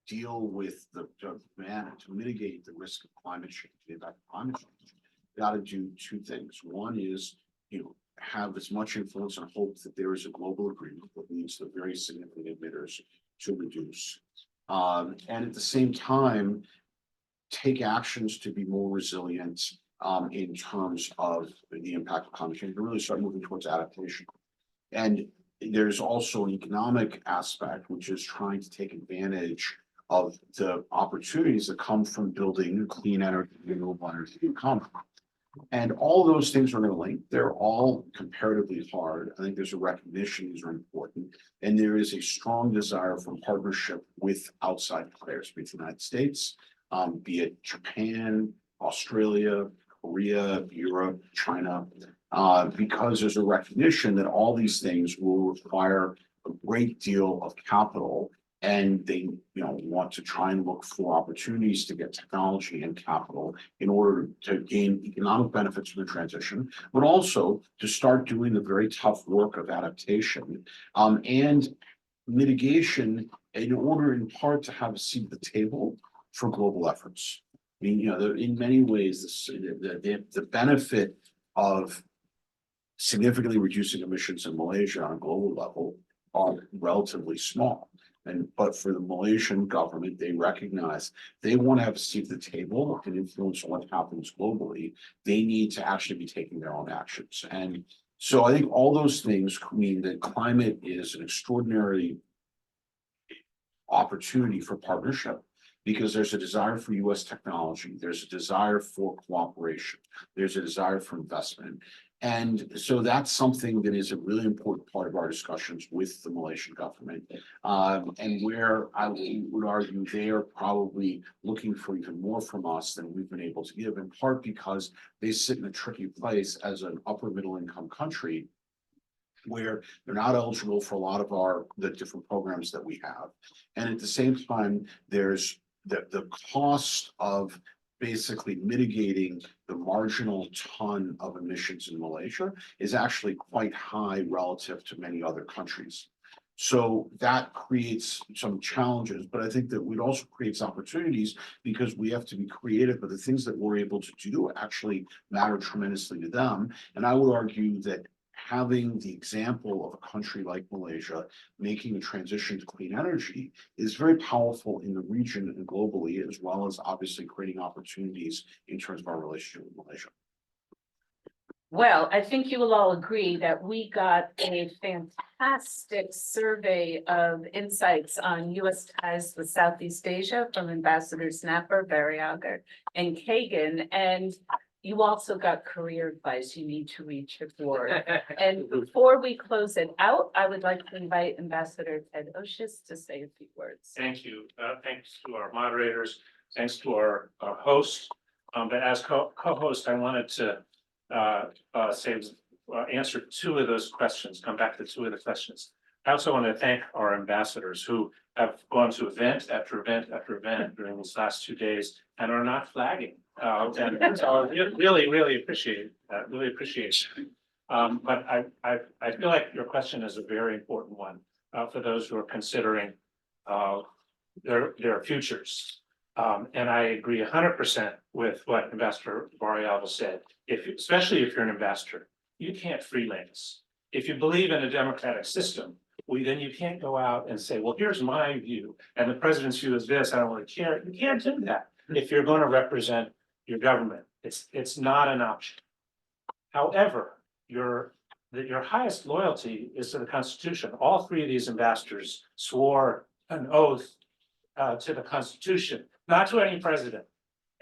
deal with the demand, to mitigate the risk of climate change, the impact of climate change, you got to do 2 things. One is, you know, have as much influence and hope that there is a global agreement that leads to very significant emitters to reduce. And at the same time, take actions to be more resilient in terms of the impact of climate change, to really start moving towards adaptation. And there's also an economic aspect, which is trying to take advantage of the opportunities that come from building clean energy, renewable energy economy. And all those things are interlinked. They're all comparatively hard. I think there's a recognition these are important. And there is a strong desire for partnership with outside players, be it the United States, be it Japan, Australia, Korea, Europe, China, because there's a recognition that all these things will require a great deal of capital, and they, you know, want to try and look for opportunities to get technology and capital in order to gain economic benefits from the transition, but also to start doing the very tough work of adaptation and mitigation in order, in part, to have a seat at the table for global efforts. I mean, you know, in many ways, the benefit of significantly reducing emissions in Malaysia on a global level are relatively small. But for the Malaysian government, they recognize they want to have a seat at the table and influence what happens globally. They need to actually be taking their own actions. And so I think all those things mean that climate is an extraordinary opportunity for partnership, because there's a desire for US technology, there's a desire for cooperation, there's a desire for investment. And so that's something that is a really important part of our discussions with the Malaysian government. And where I would argue they are probably looking for even more from us than we've been able to give, in part because they sit in a tricky place as an upper middle income country, where they're not eligible for a lot of the different programs that we have. And at the same time, there's the cost of basically mitigating the marginal ton of emissions in Malaysia is actually quite high relative to many other countries. So that creates some challenges, but I think that it also creates opportunities because we have to be creative, but the things that we're able to do actually matter tremendously to them. And I would argue that having the example of a country like Malaysia making a transition to clean energy is very powerful in the region and globally, as well as obviously creating opportunities in terms of our relationship with Malaysia. Well, I think you will all agree that we got a fantastic survey of insights on US ties with Southeast Asia from Ambassadors Knapper, Variava, and Kagan. And you also got career advice you need to reach your board. And before we close it out, I would like to invite Ambassador Ted Oshis to say a few words. Thank you. Thanks to our moderators. Thanks to our host. But as co-host, I wanted to answer two of those questions, come back to two of the questions. I also want to thank our ambassadors who have gone to event after event after event during these last 2 days and are not flagging. And so I really appreciate that, really appreciate it. But I feel like your question is a very important one for those who are considering their futures. And I agree 100% with what Ambassador Variava said. Especially if you're an ambassador, you can't freelance. If you believe in a democratic system, then you can't go out and say, well, here's my view, and the president's view is this, I don't really care. You can't do that if you're going to represent your government. It's not an option. However, your highest loyalty is to the Constitution. All three of these ambassadors swore an oath to the Constitution, not to any president.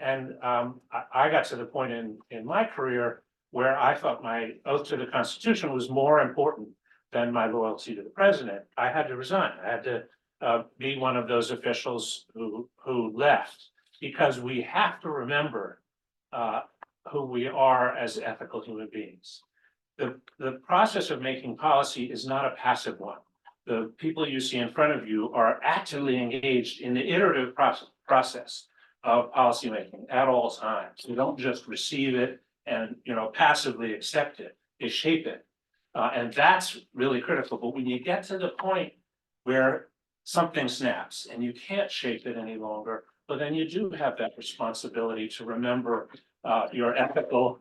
And I got to the point in my career where I thought my oath to the Constitution was more important than my loyalty to the president. I had to resign. I had to be one of those officials who left, because we have to remember who we are as ethical human beings. The process of making policy is not a passive one. The people you see in front of you are actively engaged in the iterative process of policymaking at all times. You don't just receive it and passively accept it. They shape it. And that's really critical. But when you get to the point where something snaps and you can't shape it any longer, but then you do have that responsibility to remember your ethical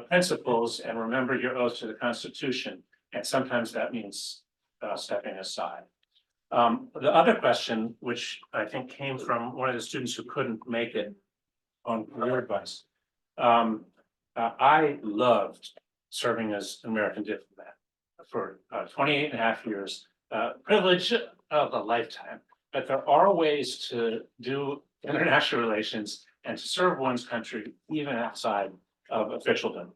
principles and remember your oath to the Constitution. And sometimes that means stepping aside. The other question, which I think came from one of the students who couldn't make it on career advice. I loved serving as an American diplomat for 28 and a half years, privilege of a lifetime. But there are ways to do international relations and to serve one's country even outside of officialdom.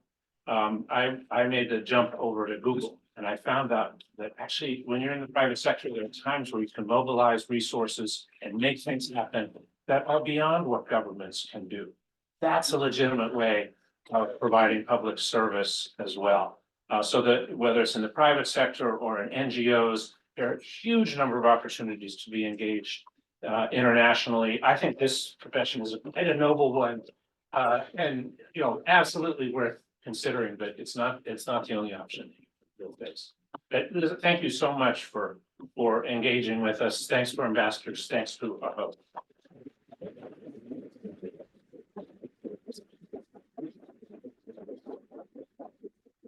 I made the jump over to Google, and I found out that actually when you're in the private sector, there are times where you can mobilize resources and make things happen that are beyond what governments can do. That's a legitimate way of providing public service as well. So that whether it's in the private sector or in NGOs, there are a huge number of opportunities to be engaged internationally. I think this profession is quite a noble one, and absolutely worth considering, but it's not the only option. But thank you so much for engaging with us. Thanks for ambassadors. Thanks to our host.